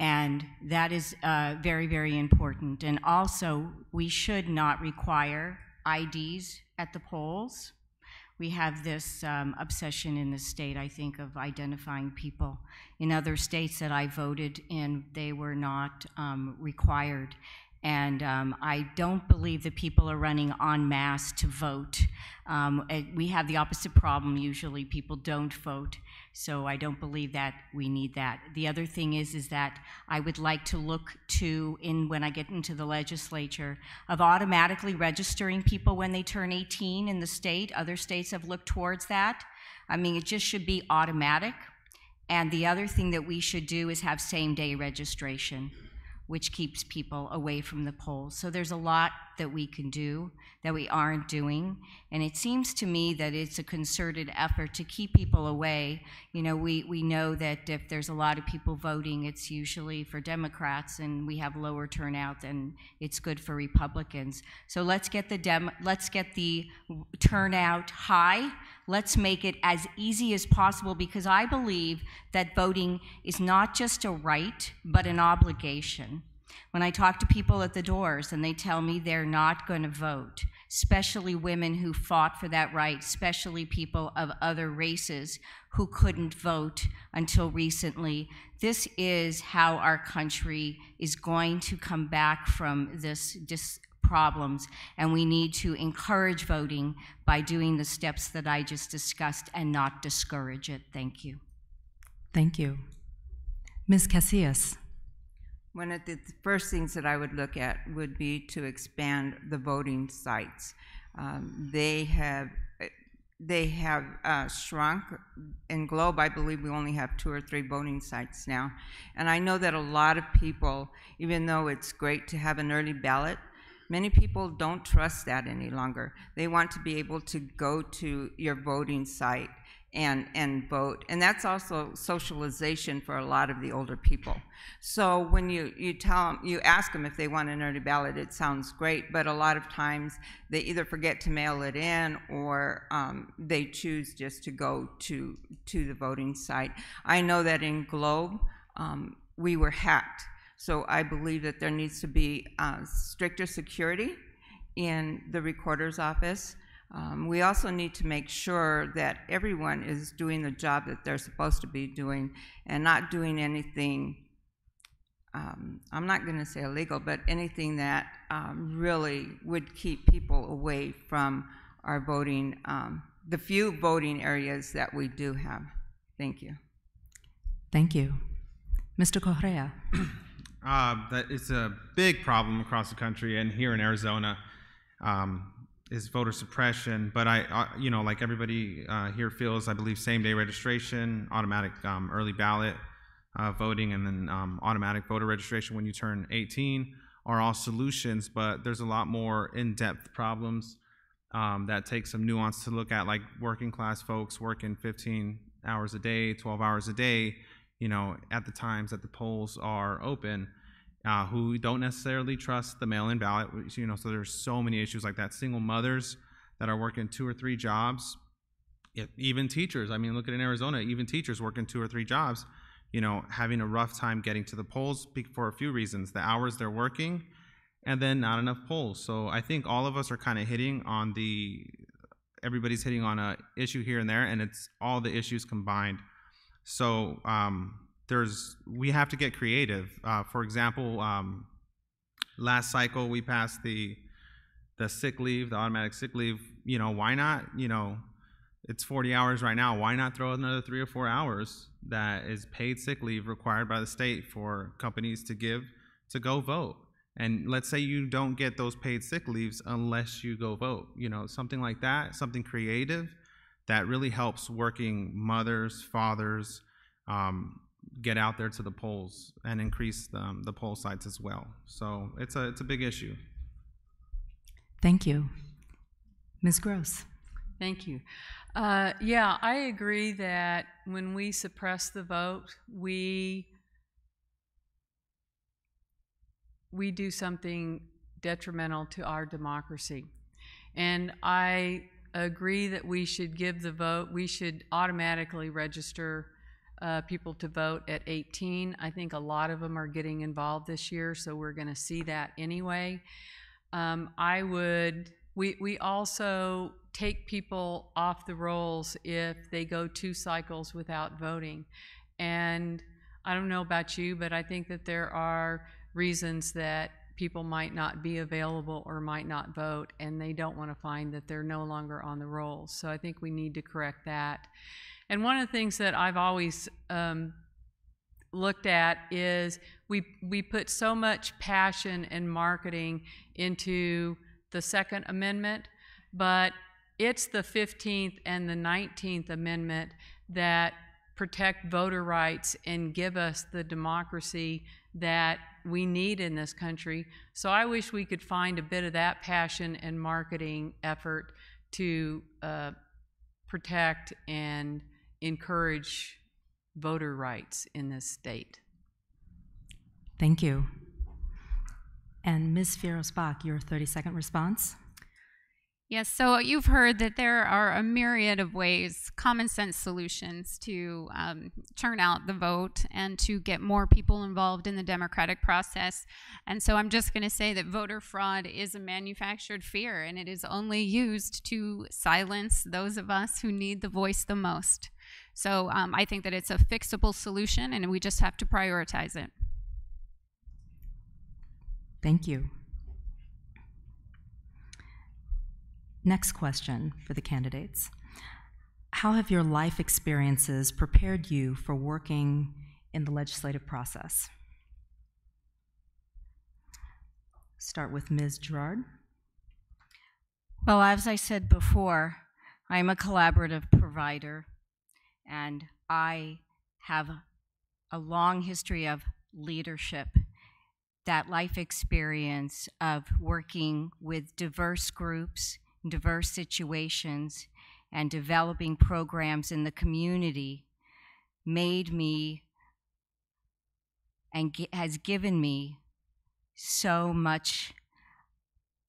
And that is very, very important. And also, we should not require IDs at the polls. We have this obsession in the state, I think, of identifying people. In other states that I voted in, they were not required. And I don't believe that people are running en masse to vote. We have the opposite problem. Usually people don't vote. So I don't believe that we need that. The other thing is that I would like to look to, when I get into the legislature, of automatically registering people when they turn 18 in the state. Other states have looked towards that. I mean, it just should be automatic. And the other thing that we should do is have same-day registration, which keeps people away from the polls. So there's a lot that we can do that we aren't doing. And it seems to me that it's a concerted effort to keep people away. You know, we know that if there's a lot of people voting, it's usually for Democrats, and we have lower turnout, and it's good for Republicans. So let's get the turnout high. Let's make it as easy as possible, because I believe that voting is not just a right, but an obligation. When I talk to people at the doors and they tell me they're not going to vote, especially women who fought for that right, especially people of other races who couldn't vote until recently, this is how our country is going to come back from this problems, and we need to encourage voting by doing the steps that I just discussed and not discourage it. Thank you. Thank you. Ms. Casillas. One of the first things that I would look at would be to expand the voting sites. They have shrunk. In Globe, I believe we only have 2 or 3 voting sites now. And I know that a lot of people, even though it's great to have an early ballot, many people don't trust that any longer. They want to be able to go to your voting site and vote. And that's also socialization for a lot of the older people. So when you ask them if they want an early ballot, it sounds great, but a lot of times they either forget to mail it in, or they choose just to go to the voting site. I know that in Globe, we were hacked. So I believe that there needs to be stricter security in the recorder's office. We also need to make sure that everyone is doing the job that they're supposed to be doing and not doing anything, I'm not going to say illegal, but anything that really would keep people away from our voting, the few voting areas that we do have. Thank you. Thank you. Mr. Correa. That it's a big problem across the country, and here in Arizona is voter suppression. But you know, like everybody here feels, I believe same-day registration, automatic early ballot voting, and then automatic voter registration when you turn 18 are all solutions. But there's a lot more in-depth problems that take some nuance to look at, like working class folks working 15 hours a day, 12 hours a day, you know, at the times that the polls are open, who don't necessarily trust the mail-in ballot, you know, so there's so many issues like that. Single mothers that are working 2 or 3 jobs, even teachers, I mean, look at in Arizona, even teachers working 2 or 3 jobs, you know, having a rough time getting to the polls for a few reasons, the hours they're working, and then not enough polls. So I think all of us are kind of everybody's hitting on a issue here and there, and it's all the issues combined. So we have to get creative. For example, last cycle we passed the sick leave, the automatic sick leave. You know, why not? You know, it's 40 hours right now. Why not throw another 3 or 4 hours that is paid sick leave required by the state for companies to give to go vote? And let's say you don't get those paid sick leaves unless you go vote. You know, something like that, something creative that really helps working mothers, fathers, get out there to the polls and increase the poll sites as well. So it's a big issue. Thank you. Ms. Gross. Thank you. Yeah, I agree that when we suppress the vote, we do something detrimental to our democracy. And I agree that we should give the vote, we should automatically register people to vote at 18. I think a lot of them are getting involved this year, so we're going to see that anyway. We also take people off the rolls if they go 2 cycles without voting. And I don't know about you, but I think that there are reasons that people might not be available or might not vote, and they don't want to find that they're no longer on the rolls. So I think we need to correct that. And one of the things that I've always looked at is we put so much passion and marketing into the Second Amendment, but it's the 15th and the 19th Amendment that protect voter rights and give us the democracy that we need in this country. So I wish we could find a bit of that passion and marketing effort to protect and encourage voter rights in this state. Thank you. And Ms. Fierro-Spock, your 30-second response. Yes, so you've heard that there are a myriad of ways, common sense solutions to turn out the vote and to get more people involved in the democratic process. And so I'm just going to say that voter fraud is a manufactured fear, and it is only used to silence those of us who need the voice the most. So I think that it's a fixable solution, and we just have to prioritize it. Thank you. Next question for the candidates. How have your life experiences prepared you for working in the legislative process? Start with Ms. Gerard. Well, as I said before, I'm a collaborative provider, and I have a long history of leadership. That life experience of working with diverse groups, diverse situations, and developing programs in the community made me and has given me so much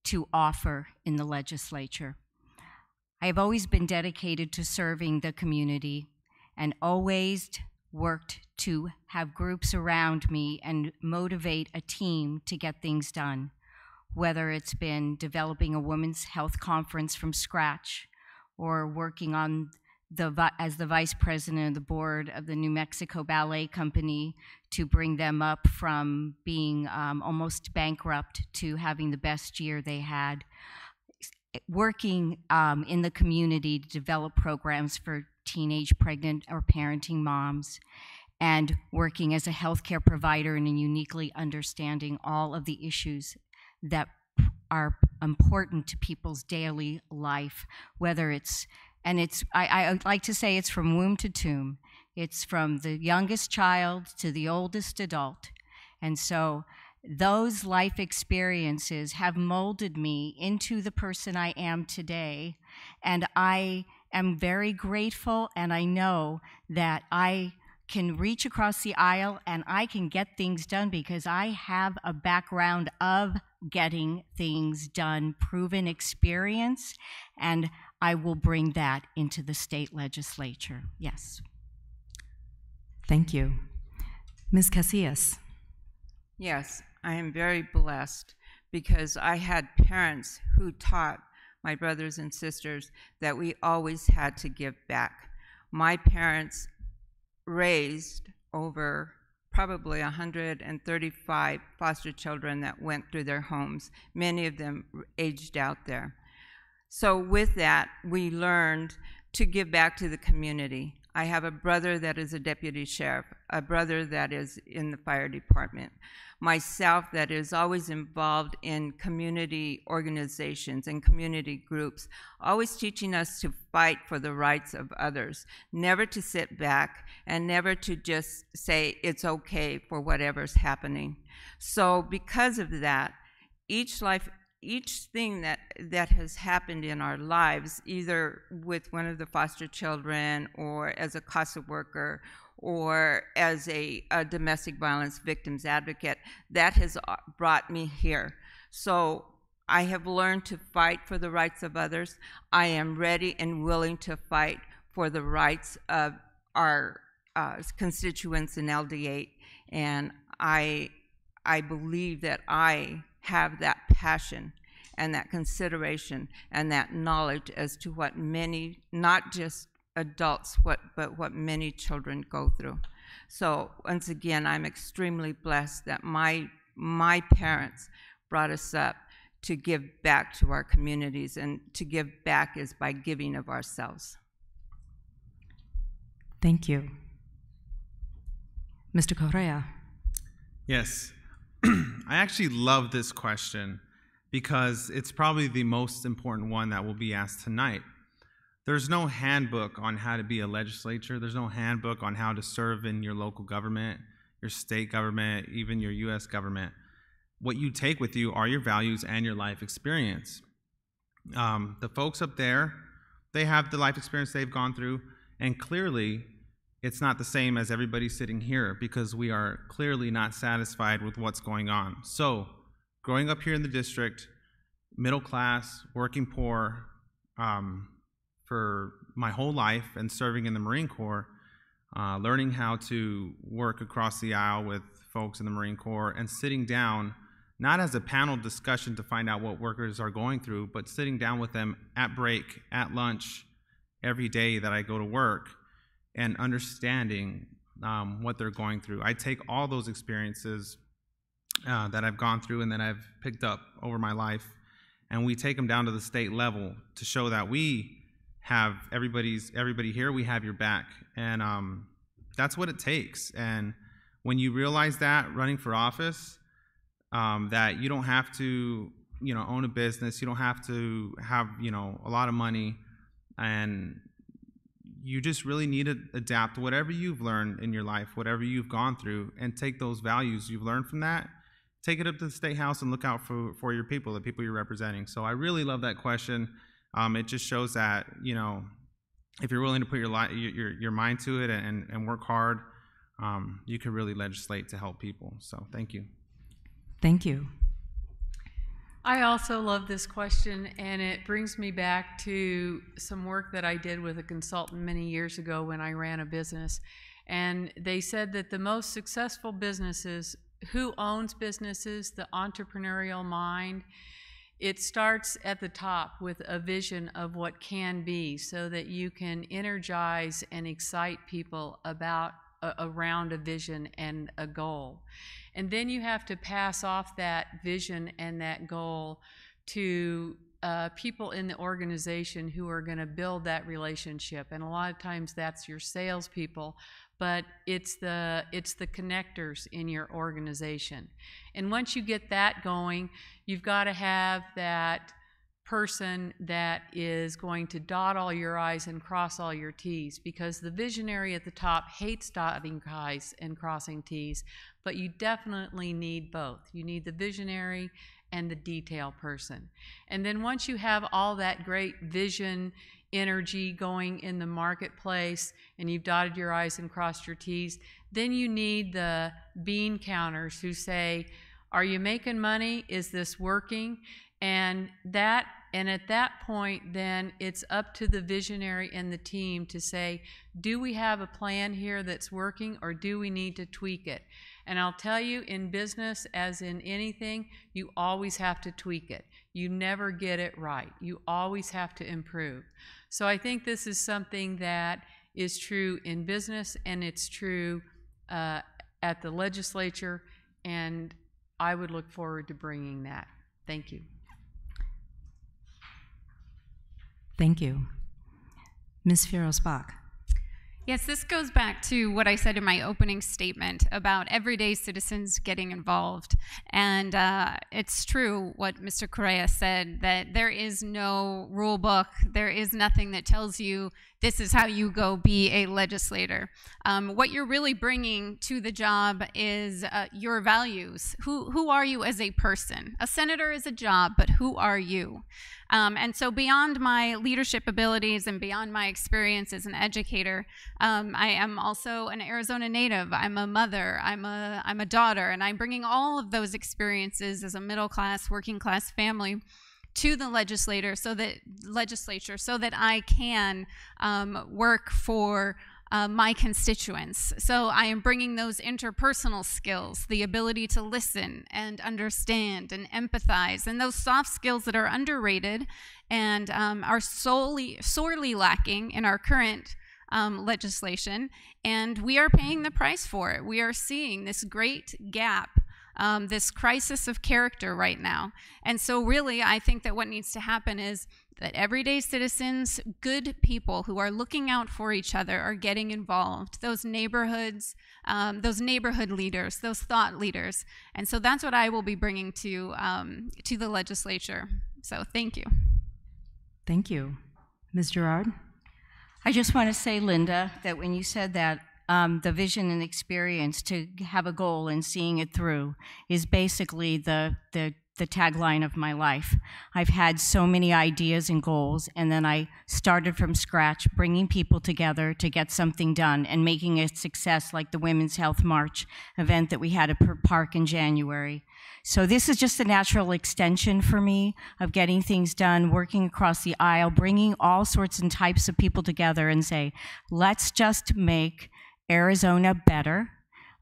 to offer in the legislature. I have always been dedicated to serving the community and always worked to have groups around me and motivate a team to get things done. whether it's been developing a women's health conference from scratch or working on as the vice president of the board of the New Mexico Ballet Company to bring them up from being almost bankrupt to having the best year they had. Working in the community to develop programs for teenage pregnant or parenting moms, and working as a healthcare provider and uniquely understanding all of the issues that are important to people's daily life, whether it's, and it's, I like to say it's from womb to tomb. It's from the youngest child to the oldest adult. And so those life experiences have molded me into the person I am today. And I am very grateful, and I know that I can reach across the aisle and I can get things done because I have a background of getting things done, proven experience, and I will bring that into the state legislature. Yes. Thank you. Ms. Casillas. Yes, I am very blessed because I had parents who taught my brothers and sisters that we always had to give back. My parents raised over probably 135 foster children that went through their homes, many of them aged out there. So with that, we learned to give back to the community. I have a brother that is a deputy sheriff, a brother that is in the fire department, myself that is always involved in community organizations and community groups, always teaching us to fight for the rights of others, never to sit back and never to just say it's okay for whatever's happening. So because of that, each thing that has happened in our lives, either with one of the foster children or as a CASA worker or as a domestic violence victims advocate, that has brought me here. So I have learned to fight for the rights of others. I am ready and willing to fight for the rights of our constituents in LD8, and I believe that I have that passion and that consideration and that knowledge as to what many, not just adults, but what many children go through. So once again, I'm extremely blessed that my parents brought us up to give back to our communities, and to give back is by giving of ourselves. Thank you. Mr. Correa. Yes. I actually love this question because it's probably the most important one that will be asked tonight. There's no handbook on how to be a legislator. There's no handbook on how to serve in your local government, your state government, even your U.S. government. What you take with you are your values and your life experience. The folks up there, they have the life experience they've gone through, and clearly it's not the same as everybody sitting here because we are clearly not satisfied with what's going on. So, growing up here in the district, middle class, working poor, for my whole life and serving in the Marine Corps, learning how to work across the aisle with folks in the Marine Corps and sitting down, not as a panel discussion to find out what workers are going through, but sitting down with them at break, at lunch, every day that I go to work, and understanding what they're going through. I take all those experiences that I've gone through and that I've picked up over my life, and we take them down to the state level to show that we have everybody here, we have your back. And that's what it takes. And when you realize that running for office, that you don't have to, own a business, you don't have to have, a lot of money, and you just really need to adapt whatever you've learned in your life, whatever you've gone through, and take those values you've learned from that, take it up to the State House and look out for your people, the people you're representing. So I really love that question. It just shows that, if you're willing to put your mind to it and work hard, you can really legislate to help people. So thank you. Thank you. I also love this question, and it brings me back to some work that I did with a consultant many years ago when I ran a business. And they said that the most successful businesses who owns businesses, the entrepreneurial mind. It starts at the top with a vision of what can be so that you can energize and excite people around a vision and a goal. And then you have to pass off that vision and that goal to people in the organization who are going to build that relationship. And a lot of times that's your salespeople, but it's the connectors in your organization. And once you get that going, you've got to have that person that is going to dot all your I's and cross all your T's, because the visionary at the top hates dotting I's and crossing T's, but you definitely need both. You need the visionary and the detail person. And then once you have all that great vision energy going in the marketplace and you've dotted your I's and crossed your T's, then you need the bean counters who say, are you making money? Is this working? And at that point, then it's up to the visionary and the team to say, do we have a plan here that's working, or do we need to tweak it? And I'll tell you, in business, as in anything, you always have to tweak it. You never get it right. You always have to improve. So I think this is something that is true in business, and it's true at the legislature, and I would look forward to bringing that. Thank you. Thank you. Ms. Firos-Bach. Yes, this goes back to what I said in my opening statement about everyday citizens getting involved. And it's true what Mr. Correa said, that there is no rule book. There is nothing that tells you this is how you go be a legislator. What you're really bringing to the job is your values. Who are you as a person? A senator is a job, but who are you? And so beyond my leadership abilities and beyond my experience as an educator, I am also an Arizona native. I'm a mother, I'm a daughter, and I'm bringing all of those experiences as a middle class, working class family to the legislature so that I can work for my constituents. So I am bringing those interpersonal skills, the ability to listen and understand and empathize, and those soft skills that are underrated and are sorely lacking in our current legislation, and we are paying the price for it. We are seeing this great gap, this crisis of character right now. And so really, I think that what needs to happen is that everyday citizens, good people who are looking out for each other, are getting involved. Those neighborhoods, those neighborhood leaders, those thought leaders. And so that's what I will be bringing to the legislature. So thank you. Thank you. Ms. Gerard? I just want to say, Linda, that when you said that, the vision and experience to have a goal and seeing it through is basically the tagline of my life. I've had so many ideas and goals, and then I started from scratch, bringing people together to get something done and making a success, like the Women's Health March event that we had at Park in January. So this is just a natural extension for me of getting things done, working across the aisle, bringing all sorts and types of people together and say, let's just make Arizona better.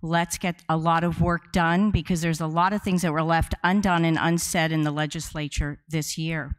Let's get a lot of work done, because there's a lot of things that were left undone and unsaid in the legislature this year.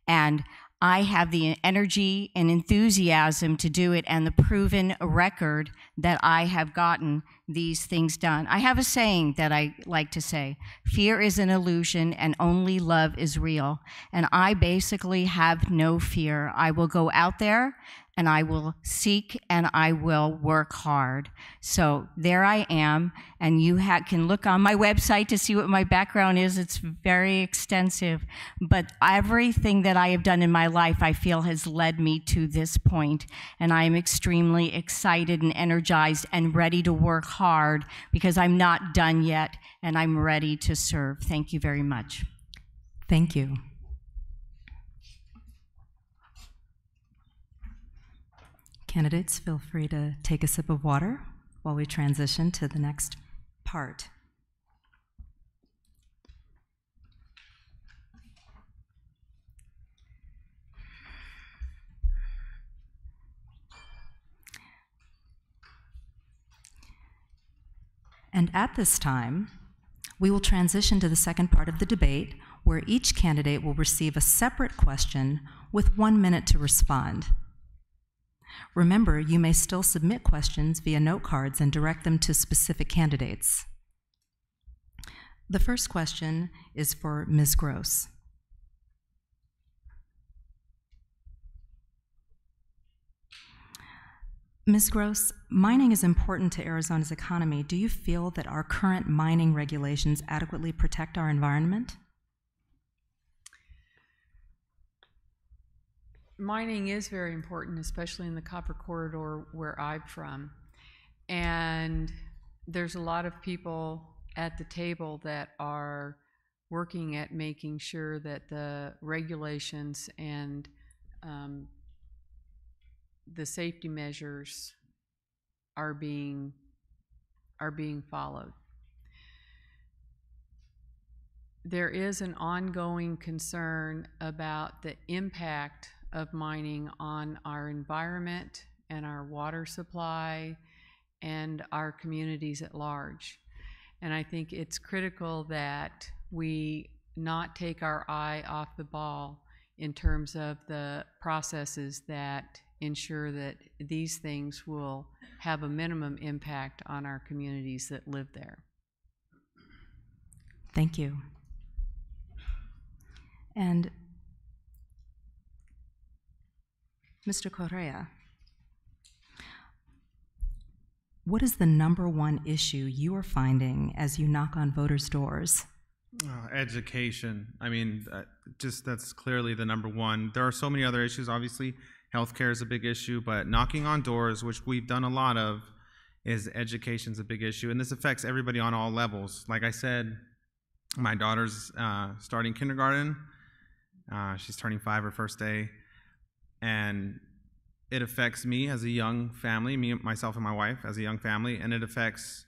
And I have the energy and enthusiasm to do it, and the proven record that I have gotten these things done. I have a saying that I like to say, fear is an illusion and only love is real. And I basically have no fear. I will go out there and I will seek and I will work hard. So there I am, and you can look on my website to see what my background is. It's very extensive, but everything that I have done in my life, I feel, has led me to this point, and I am extremely excited and energized and ready to work hard, because I'm not done yet, and I'm ready to serve. Thank you very much. Thank you. Candidates, feel free to take a sip of water while we transition to the next part. And at this time, We will transition to the second part of the debate, where each candidate will receive a separate question with 1 minute to respond. Remember, you may still submit questions via note cards and direct them to specific candidates. The first question is for Ms. Gross. Ms. Gross, mining is important to Arizona's economy. Do you feel that our current mining regulations adequately protect our environment? Mining is very important, especially in the Copper Corridor where I'm from. And there's a lot of people at the table that are working at making sure that the regulations and the safety measures are being followed. There is an ongoing concern about the impact of mining on our environment and our water supply and our communities at large. And I think it's critical that we not take our eye off the ball in terms of the processes that ensure that these things will have a minimum impact on our communities that live there. Thank you. And Mr. Correa, what is the #1 issue you are finding as you knock on voters' doors? Education. I mean, that's clearly the #1. There are so many other issues, obviously. Healthcare is a big issue, but knocking on doors, which we've done a lot of, is education's a big issue. And this affects everybody on all levels. Like I said, my daughter's starting kindergarten. She's turning 5 her first day. And it affects me as a young family, myself and my wife as a young family, and it affects,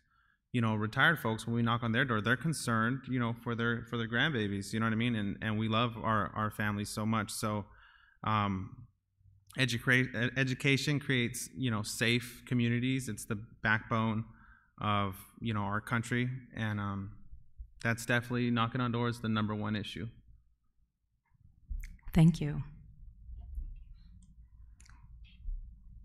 retired folks when we knock on their door. They're concerned, for their grandbabies, you know what I mean? And we love our families so much. So education creates, safe communities. It's the backbone of, our country. And that's definitely knocking on doors, the #1 issue. Thank you.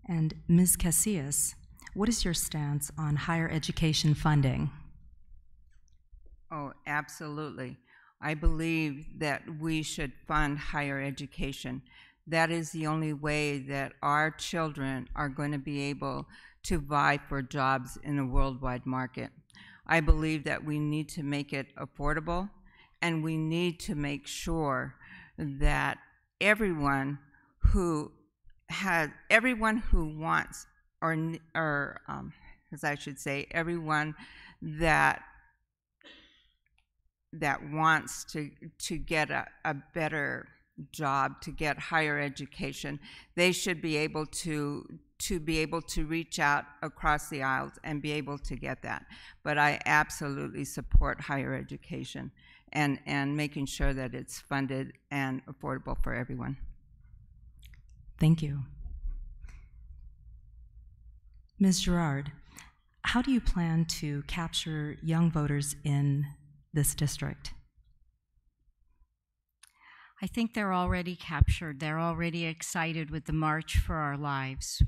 And Ms. Casillas, what is your stance on higher education funding? Oh, absolutely. I believe that we should fund higher education. That is the only way that our children are going to be able to vie for jobs in the worldwide market. I believe that we need to make it affordable, and we need to make sure that everyone who wants, or as I should say, everyone that wants to get a better job, to get higher education, they should be able to reach out across the aisles and be able to get that. But I absolutely support higher education and making sure that it's funded and affordable for everyone. Thank you. Ms. Gerard, how do you plan to capture young voters in this district? I think they're already captured. They're already excited with the March for Our Lives.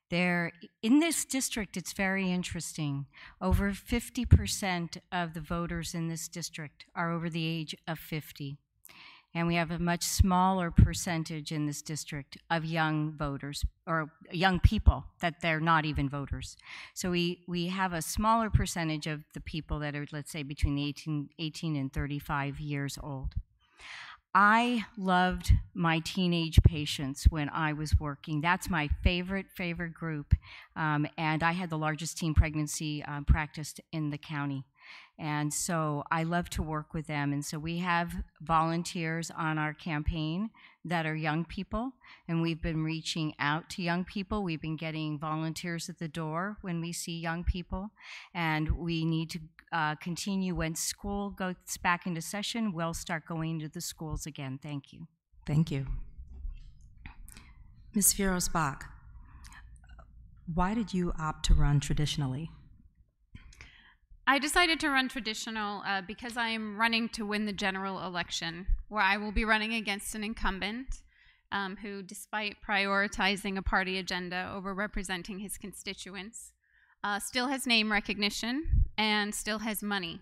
In this district, it's very interesting. Over 50% of the voters in this district are over the age of 50. And we have a much smaller percentage in this district of young voters, or young people, that they're not even voters. So we have a smaller percentage of the people that are, let's say, between the 18 and 35 years old. I loved my teenage patients when I was working. That's my favorite group. And I had the largest teen pregnancy practiced in the county. And so I love to work with them. And so we have volunteers on our campaign that are young people, and we've been reaching out to young people. We've been getting volunteers at the door when we see young people, and we need to continue. When school goes back into session, we'll start going to the schools again. Thank you. Thank you. Ms. Fierros-Bach, why did you opt to run traditionally? I decided to run traditional because I am running to win the general election, where I will be running against an incumbent who, despite prioritizing a party agenda over representing his constituents, still has name recognition and still has money.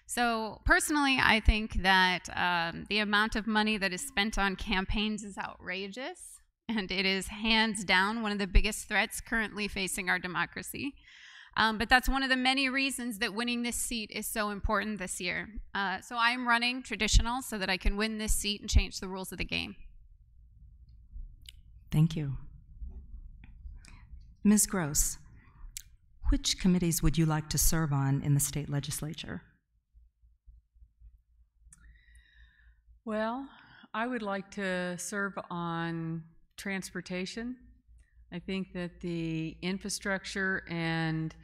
So personally, I think that the amount of money that is spent on campaigns is outrageous, and it is hands down one of the biggest threats currently facing our democracy. But that's one of the many reasons that winning this seat is so important this year. So I'm running traditional so that I can win this seat and change the rules of the game. Thank you. Ms. Gross, which committees would you like to serve on in the state legislature? Well, I would like to serve on transportation. I think that the infrastructure and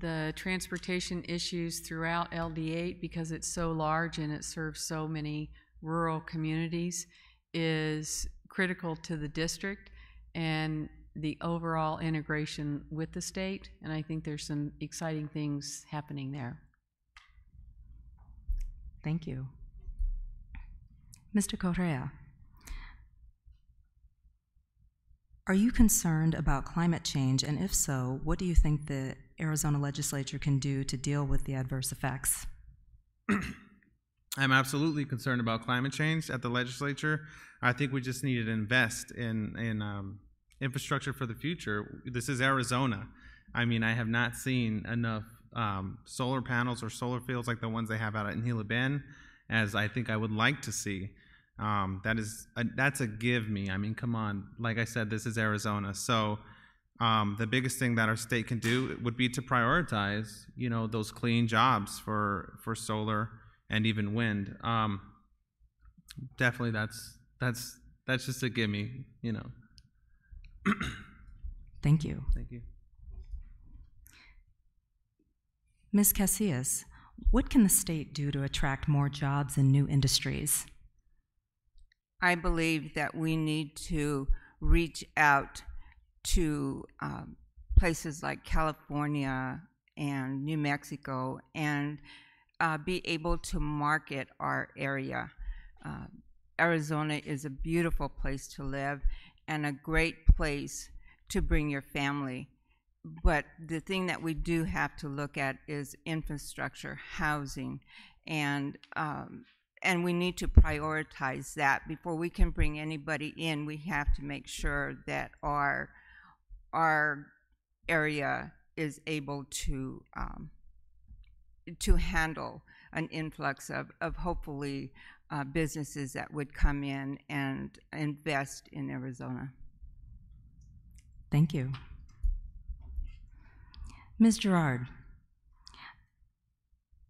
the transportation issues throughout LD8, because it's so large and it serves so many rural communities, is critical to the district and the overall integration with the state. And I think there's some exciting things happening there. Thank you. Mr. Correa, are you concerned about climate change? And if so, what do you think the Arizona legislature can do to deal with the adverse effects? I'm absolutely concerned about climate change at the legislature. I think we just need to invest in infrastructure for the future. This is Arizona. I mean, I have not seen enough solar panels or solar fields like the ones they have out in Gila Bend as I think I would like to see. That's a give me. I mean, come on. Like I said, this is Arizona. So the biggest thing that our state can do would be to prioritize, you know, those clean jobs for solar and even wind. Definitely, that's just a give me, you know. Thank you. Thank you. Ms. Casillas, what can the state do to attract more jobs and new industries? I believe that we need to reach out to places like California and New Mexico and be able to market our area. Arizona is a beautiful place to live and a great place to bring your family. But the thing that we do have to look at is infrastructure, housing, and we need to prioritize that. Before we can bring anybody in, we have to make sure that our area is able to handle an influx of hopefully businesses that would come in and invest in Arizona. Thank you. Ms. Gerard,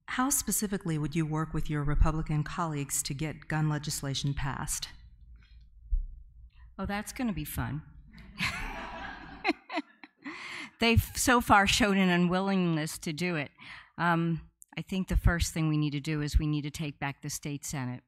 how specifically would you work with your Republican colleagues to get gun legislation passed? Oh, that's going to be fun. They've so far shown an unwillingness to do it. I think the first thing we need to do is we need to take back the state Senate.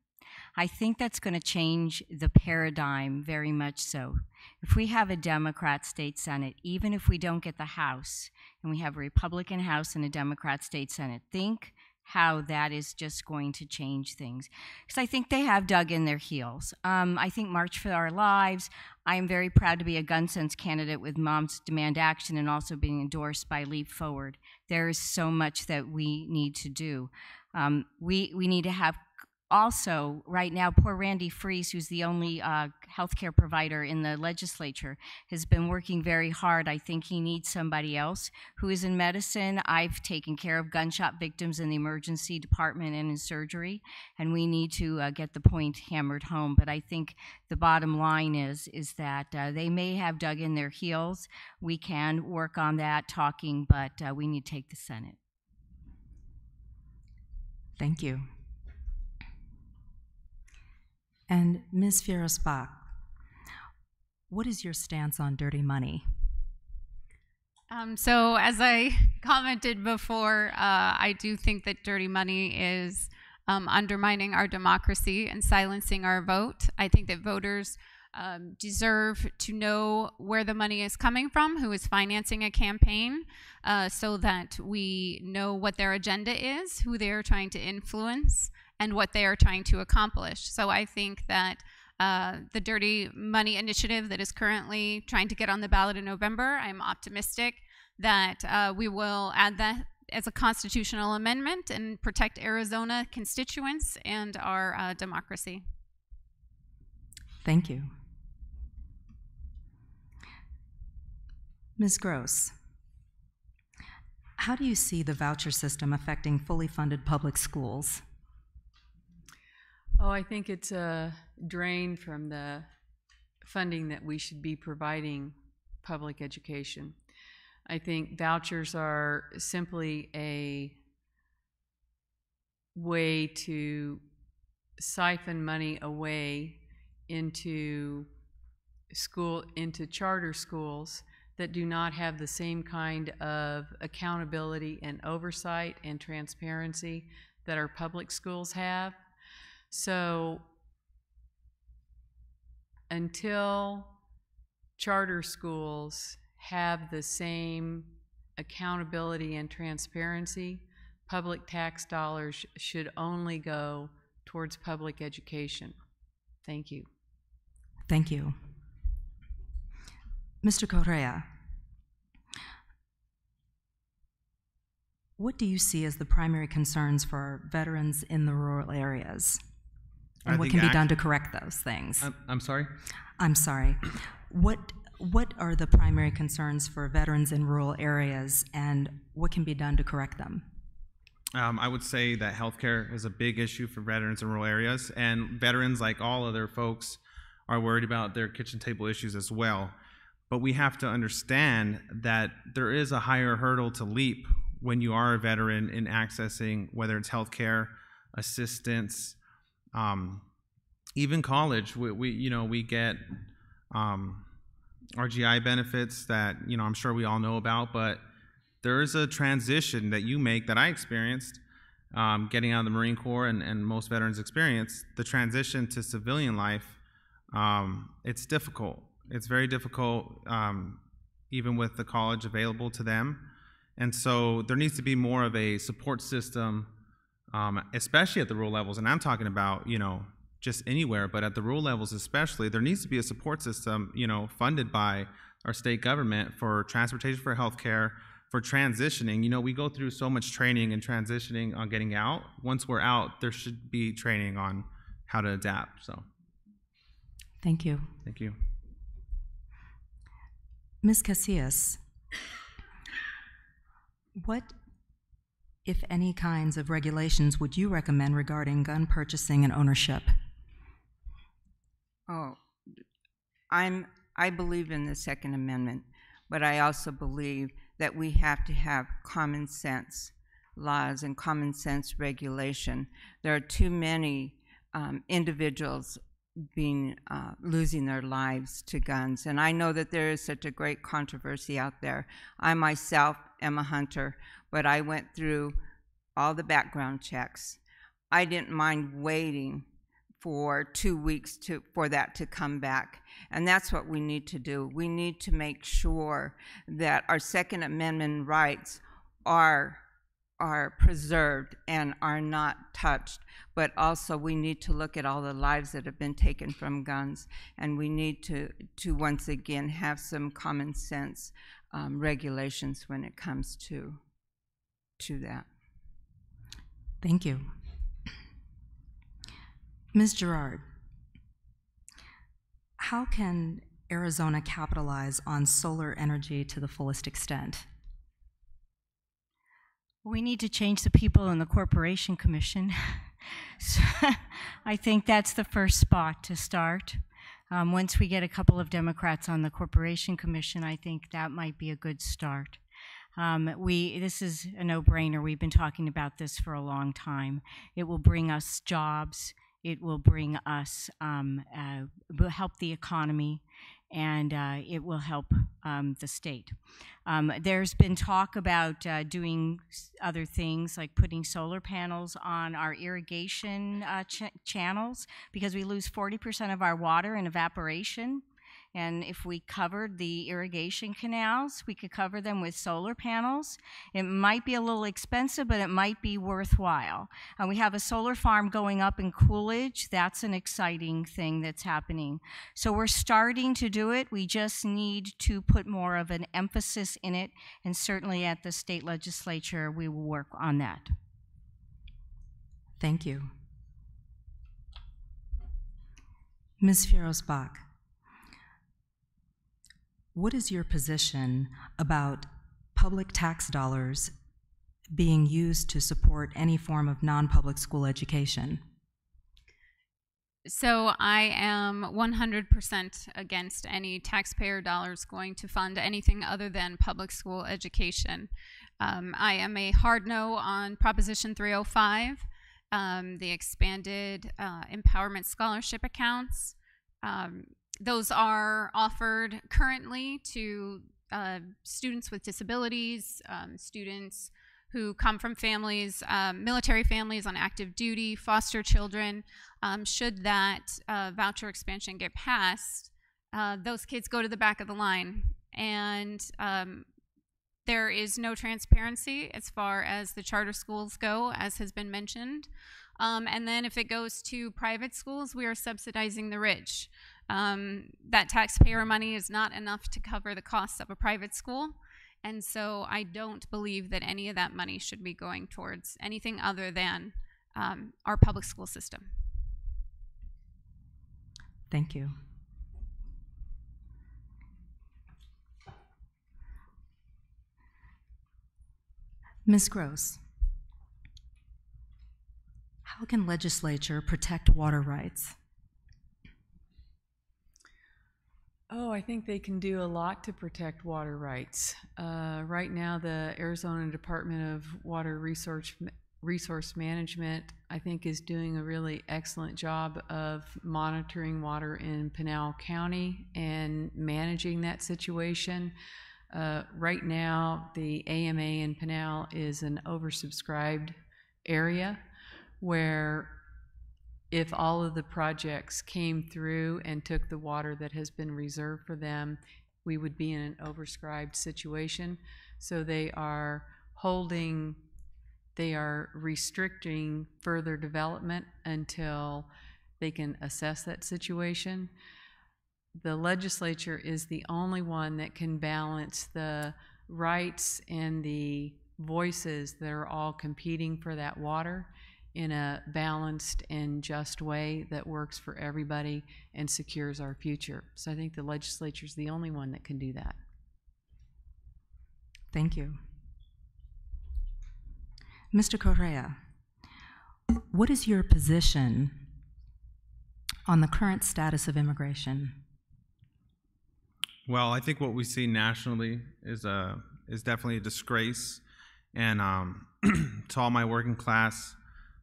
I think that's going to change the paradigm very much so. If we have a Democrat state Senate, even if we don't get the House, and we have a Republican House and a Democrat state Senate, think how that is just going to change things. Because I think they have dug in their heels. I think March for Our Lives, I am very proud to be a gun sense candidate with Moms Demand Action and also being endorsed by Leap Forward. There is so much that we need to do. We need to have also, right now, poor Randy Freese, who's the only healthcare provider in the legislature, has been working very hard. I think he needs somebody else who is in medicine. I've taken care of gunshot victims in the emergency department and in surgery, and we need to get the point hammered home. But I think the bottom line is that they may have dug in their heels. We can work on that, talking, but we need to take the Senate. Thank you. And Ms. Fierros-Bach, what is your stance on dirty money? So as I commented before, I do think that dirty money is undermining our democracy and silencing our vote. I think that voters deserve to know where the money is coming from, who is financing a campaign, so that we know what their agenda is, who they are trying to influence, and what they are trying to accomplish. So I think that the Dirty Money Initiative that is currently trying to get on the ballot in November, I'm optimistic that we will add that as a constitutional amendment and protect Arizona constituents and our democracy. Thank you. Ms. Gross, how do you see the voucher system affecting fully funded public schools? Oh, I think it's a drain from the funding that we should be providing public education. I think vouchers are simply a way to siphon money away into charter schools that do not have the same kind of accountability and oversight and transparency that our public schools have. So until charter schools have the same accountability and transparency, public tax dollars should only go towards public education. Thank you. Thank you. Mr. Correa, what do you see as the primary concerns for veterans in the rural areas? And what can be done to correct those things? I'm sorry? I'm sorry. What are the primary concerns for veterans in rural areas, and what can be done to correct them? I would say that healthcare is a big issue for veterans in rural areas, and veterans, like all other folks, are worried about their kitchen table issues as well. But we have to understand that there is a higher hurdle to leap when you are a veteran in accessing, whether it's healthcare, assistance, even college. We get RGI benefits that I'm sure we all know about, but there is a transition that you make that I experienced getting out of the Marine Corps, and most veterans experience the transition to civilian life. It's difficult. It's very difficult, even with the college available to them. And so there needs to be more of a support system, especially at the rural levels. And I'm talking about, just anywhere, but at the rural levels especially, there needs to be a support system, funded by our state government for transportation, for healthcare, for transitioning. We go through so much training and transitioning on getting out. Once we're out, there should be training on how to adapt. So, thank you. Thank you. Ms. Casillas, what, if any, kinds of regulations would you recommend regarding gun purchasing and ownership? Oh, I believe in the Second Amendment, but I also believe that we have to have common sense laws and common sense regulation. There are too many individuals losing their lives to guns, and I know that there is such a great controversy out there. I myself am a hunter, but I went through all the background checks. I didn't mind waiting for 2 weeks for that to come back. And that's what we need to do. We need to make sure that our Second Amendment rights are preserved and are not touched. But also we need to look at all the lives that have been taken from guns, and we need to once again have some common sense regulations when it comes to that. Thank you. Ms. Gerard, how can Arizona capitalize on solar energy to the fullest extent? We need to change the people in the Corporation Commission. So I think that's the first spot to start. Once we get a couple of Democrats on the Corporation Commission, I think that might be a good start. This is a no-brainer. We've been talking about this for a long time. It will bring us jobs. It will bring us, help the economy, and it will help the state. There's been talk about doing other things like putting solar panels on our irrigation channels, because we lose 40% of our water in evaporation. And if we covered the irrigation canals, we could cover them with solar panels. It might be a little expensive, but it might be worthwhile. We have a solar farm going up in Coolidge. That's an exciting thing that's happening. So we're starting to do it. We just need to put more of an emphasis in it. And certainly at the state legislature, we will work on that. Thank you. Ms. Fierros-Bach, what is your position about public tax dollars being used to support any form of non-public school education? So I am 100% against any taxpayer dollars going to fund anything other than public school education. I am a hard no on Proposition 305, the expanded empowerment scholarship accounts. Those are offered currently to students with disabilities, students who come from families, military families on active duty, foster children. Should that voucher expansion get passed, those kids go to the back of the line. And there is no transparency as far as the charter schools go, as has been mentioned. And then if it goes to private schools, we are subsidizing the rich. That taxpayer money is not enough to cover the costs of a private school. And so I don't believe that any of that money should be going towards anything other than our public school system. Thank you. Ms. Gross, how can legislature protect water rights? Oh, I think they can do a lot to protect water rights. Right now, the Arizona Department of Water Resource Management, I think, is doing a really excellent job of monitoring water in Pinal County and managing that situation. Right now, the AMA in Pinal is an oversubscribed area where if all of the projects came through and took the water that has been reserved for them, we would be in an oversubscribed situation. So they are restricting further development until they can assess that situation. The legislature is the only one that can balance the rights and the voices that are all competing for that water in a balanced and just way that works for everybody and secures our future. So I think the legislature is the only one that can do that. Thank you. Mr. Correa, what is your position on the current status of immigration? Well, I think what we see nationally is definitely a disgrace, and to all my working class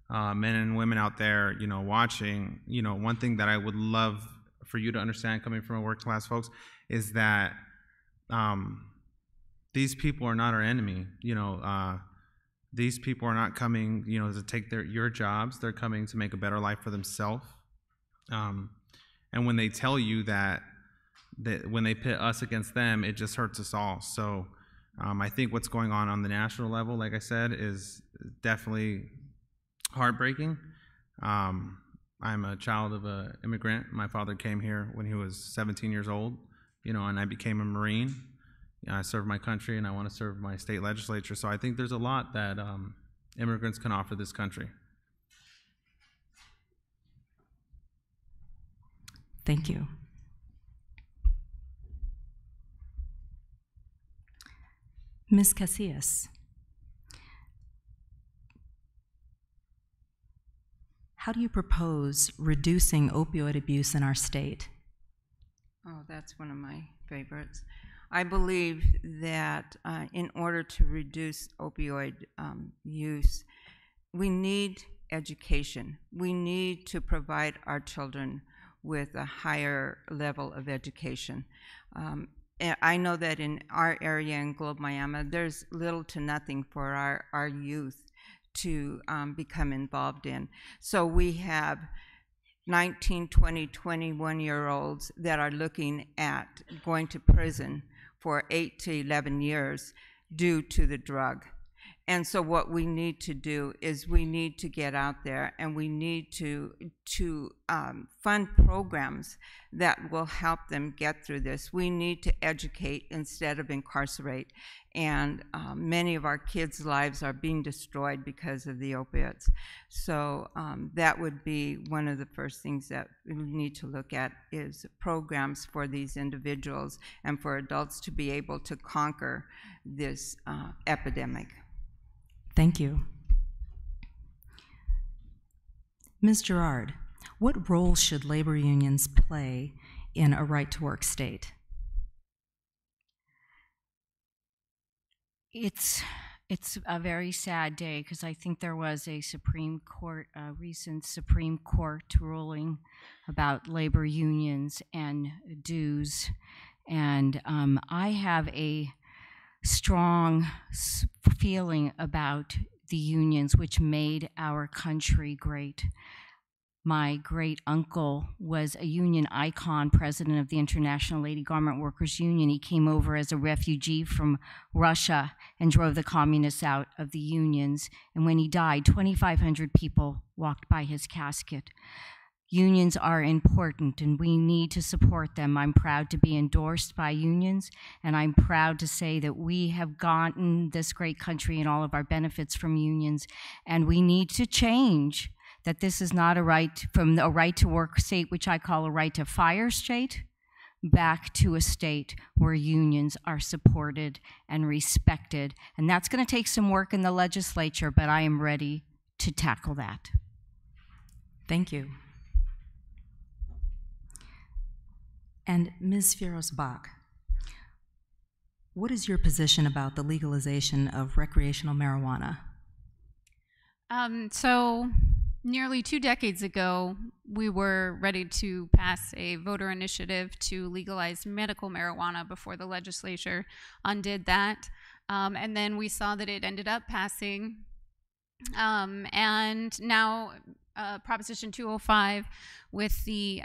men and women out there, watching, one thing that I would love for you to understand, coming from a working class folks, is that these people are not our enemy. These people are not coming, to take your jobs. They're coming to make a better life for themselves. And when they tell you that when they pit us against them, it just hurts us all. So I think what's going on the national level, like I said, is definitely heartbreaking. I'm a child of an immigrant. My father came here when he was 17 years old, and I became a Marine. I serve my country, and I want to serve my state legislature. So I think there's a lot that immigrants can offer this country. Thank you. Ms. Casillas, how do you propose reducing opioid abuse in our state? Oh, that's one of my favorites. I believe that in order to reduce opioid use, we need education. We need to provide our children with a higher level of education. And I know that in our area in Globe Miami, there's little to nothing for our youth to become involved in. So we have 19, 20, 21-year-olds that are looking at going to prison for 8 to 11 years due to the drug. And so what we need to do is we need to get out there and we need to fund programs that will help them get through this. We need to educate instead of incarcerate. And many of our kids' lives are being destroyed because of the opiates. So that would be one of the first things that we need to look at is programs for these individuals and for adults to be able to conquer this epidemic. Thank you. Ms. Gerard, what role should labor unions play in a right-to-work state? It's a very sad day because I think there was a recent Supreme Court ruling about labor unions and dues, and I have a strong feeling about the unions which made our country great. My great uncle was a union icon, president of the International Lady Garment Workers Union. He came over as a refugee from Russia and drove the communists out of the unions. And when he died, 2,500 people walked by his casket. Unions are important and we need to support them. I'm proud to be endorsed by unions, and I'm proud to say that we have gotten this great country and all of our benefits from unions, and we need to change that this is not a right from a right to work state, which I call a right to fire state, back to a state where unions are supported and respected. And that's going to take some work in the legislature, but I am ready to tackle that. Thank you. And Ms. Fierros-Bach, what is your position about the legalization of recreational marijuana? So nearly 2 decades ago, we were ready to pass a voter initiative to legalize medical marijuana before the legislature undid that. And then we saw that it ended up passing. And now Proposition 205 with the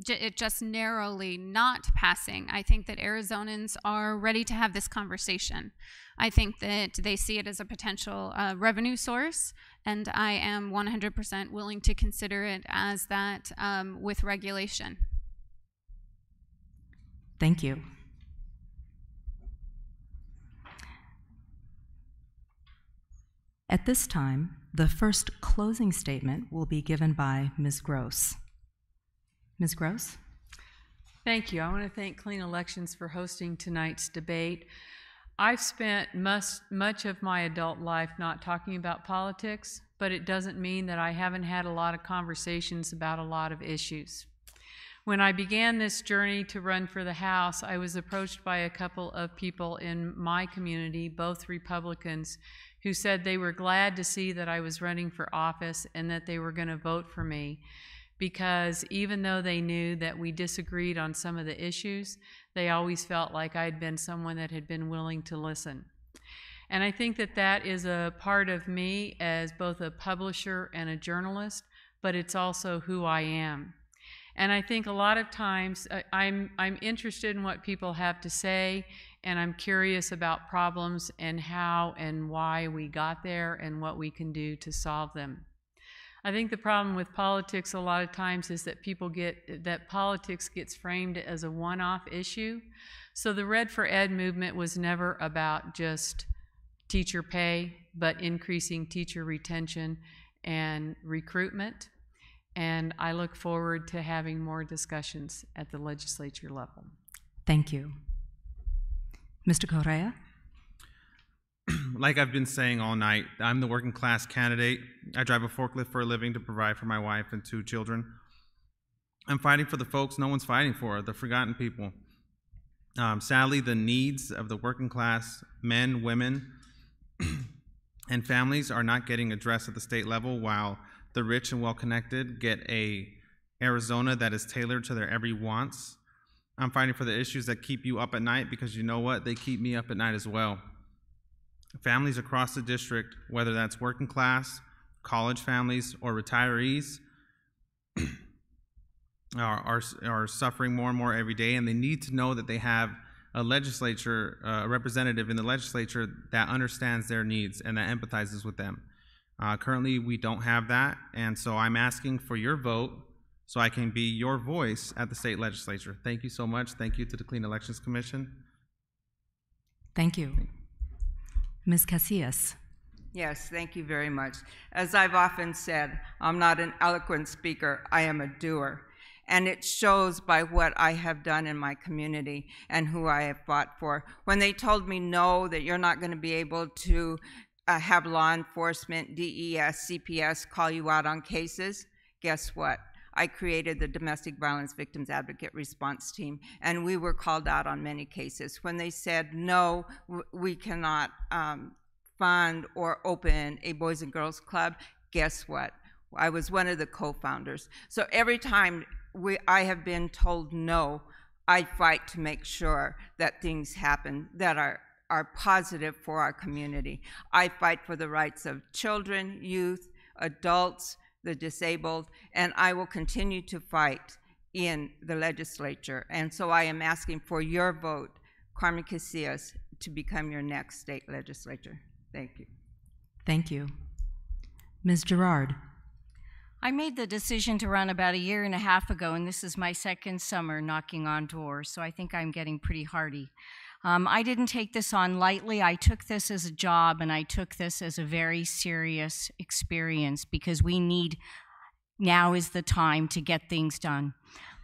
it just narrowly not passing. I think that Arizonans are ready to have this conversation. I think that they see it as a potential revenue source, and I am 100% willing to consider it as that with regulation. Thank you. At this time, the first closing statement will be given by Ms. Gross. Ms. Gross? Thank you. I want to thank Clean Elections for hosting tonight's debate. I've spent much of my adult life not talking about politics, but it doesn't mean that I haven't had a lot of conversations about a lot of issues. When I began this journey to run for the House, I was approached by a couple of people in my community, both Republicans, who said they were glad to see that I was running for office and that they were going to vote for me, because even though they knew that we disagreed on some of the issues, they always felt like I'd been someone that had been willing to listen. And I think that that is a part of me as both a publisher and a journalist, but it's also who I am. And I think a lot of times I'm interested in what people have to say, and I'm curious about problems and how and why we got there and what we can do to solve them. I think the problem with politics a lot of times is that politics gets framed as a one-off issue. So the Red for Ed movement was never about just teacher pay, but increasing teacher retention and recruitment. And I look forward to having more discussions at the legislature level. Thank you. Mr. Correa? Like I've been saying all night, I'm the working class candidate. I drive a forklift for a living to provide for my wife and 2 children. I'm fighting for the folks no one's fighting for, the forgotten people. Sadly, the needs of the working class, men, women, and families are not getting addressed at the state level, while the rich and well-connected get a Arizona that is tailored to their every wants. I'm fighting for the issues that keep you up at night because you know what? They keep me up at night as well. Families across the district, whether that's working class, college families, or retirees, are suffering more and more every day, and they need to know that they have a legislature, a representative in the legislature that understands their needs and that empathizes with them. Currently, we don't have that, and so I'm asking for your vote so I can be your voice at the state legislature. Thank you so much. Thank you to the Clean Elections Commission. Thank you. Ms. Casillas. Yes, thank you very much. As I've often said, I'm not an eloquent speaker, I am a doer. And it shows by what I have done in my community and who I have fought for. When they told me no, that you're not going to be able to have law enforcement, DES, CPS call you out on cases, guess what? I created the Domestic Violence Victims Advocate Response Team, and we were called out on many cases. When they said, no, we cannot fund or open a Boys and Girls Club, guess what? I was one of the co-founders. So every time I have been told no, I fight to make sure that things happen that are positive for our community. I fight for the rights of children, youth, adults, the disabled, and I will continue to fight in the legislature. And so I am asking for your vote, Carmen Casillas, to become your next state legislator. Thank you. Thank you. Ms. Gerard. I made the decision to run about 1.5 years ago, and this is my second summer knocking on doors, so I think I'm getting pretty hardy. I didn't take this on lightly. I took this as a job, and I took this as a very serious experience because now is the time to get things done.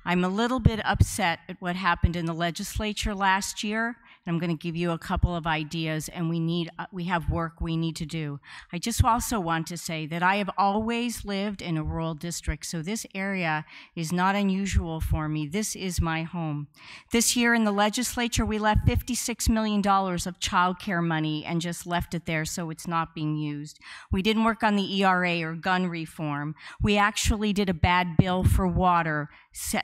I'm a little bit upset at what happened in the legislature last year, and I'm going to give you a couple of ideas, and we have work we need to do. I just also want to say that I have always lived in a rural district, so this area is not unusual for me. This is my home. This year in the legislature, we left $56 million of child care money and just left it there so it's not being used. We didn't work on the ERA or gun reform. We actually did a bad bill for water,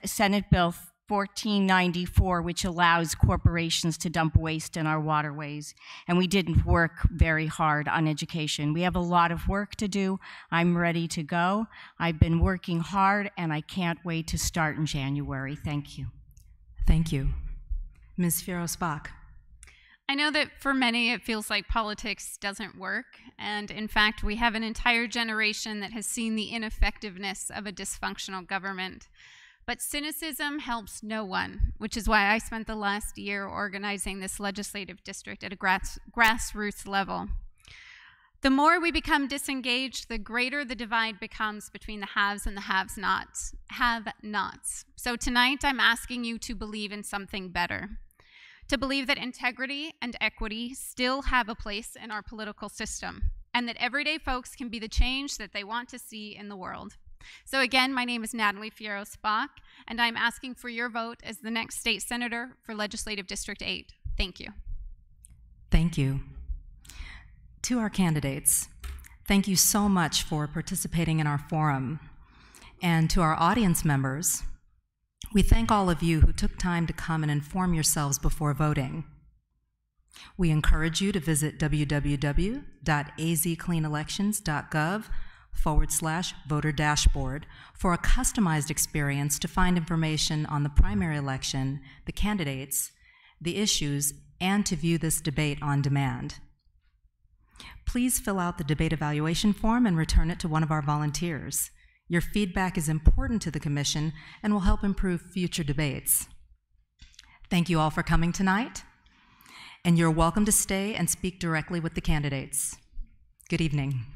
Senate Bill 1494, which allows corporations to dump waste in our waterways. And we didn't work very hard on education. We have a lot of work to do. I'm ready to go. I've been working hard, and I can't wait to start in January. Thank you. Thank you. Ms. Fierro-Spaak. I know that for many it feels like politics doesn't work, and in fact we have an entire generation that has seen the ineffectiveness of a dysfunctional government. But cynicism helps no one, which is why I spent the last year organizing this legislative district at a grassroots level. The more we become disengaged, the greater the divide becomes between the haves and the have-nots. So tonight I'm asking you to believe in something better, to believe that integrity and equity still have a place in our political system, and that everyday folks can be the change that they want to see in the world. So again, my name is Natalie Fierro-Spaak, and I'm asking for your vote as the next state senator for Legislative District 8. Thank you. Thank you. To our candidates, thank you so much for participating in our forum. And to our audience members, we thank all of you who took time to come and inform yourselves before voting. We encourage you to visit www.azcleanelections.gov/voter dashboard for a customized experience to find information on the primary election, the candidates, the issues, and to view this debate on demand. Please fill out the debate evaluation form and return it to one of our volunteers. Your feedback is important to the Commission and will help improve future debates. Thank you all for coming tonight, and you're welcome to stay and speak directly with the candidates. Good evening.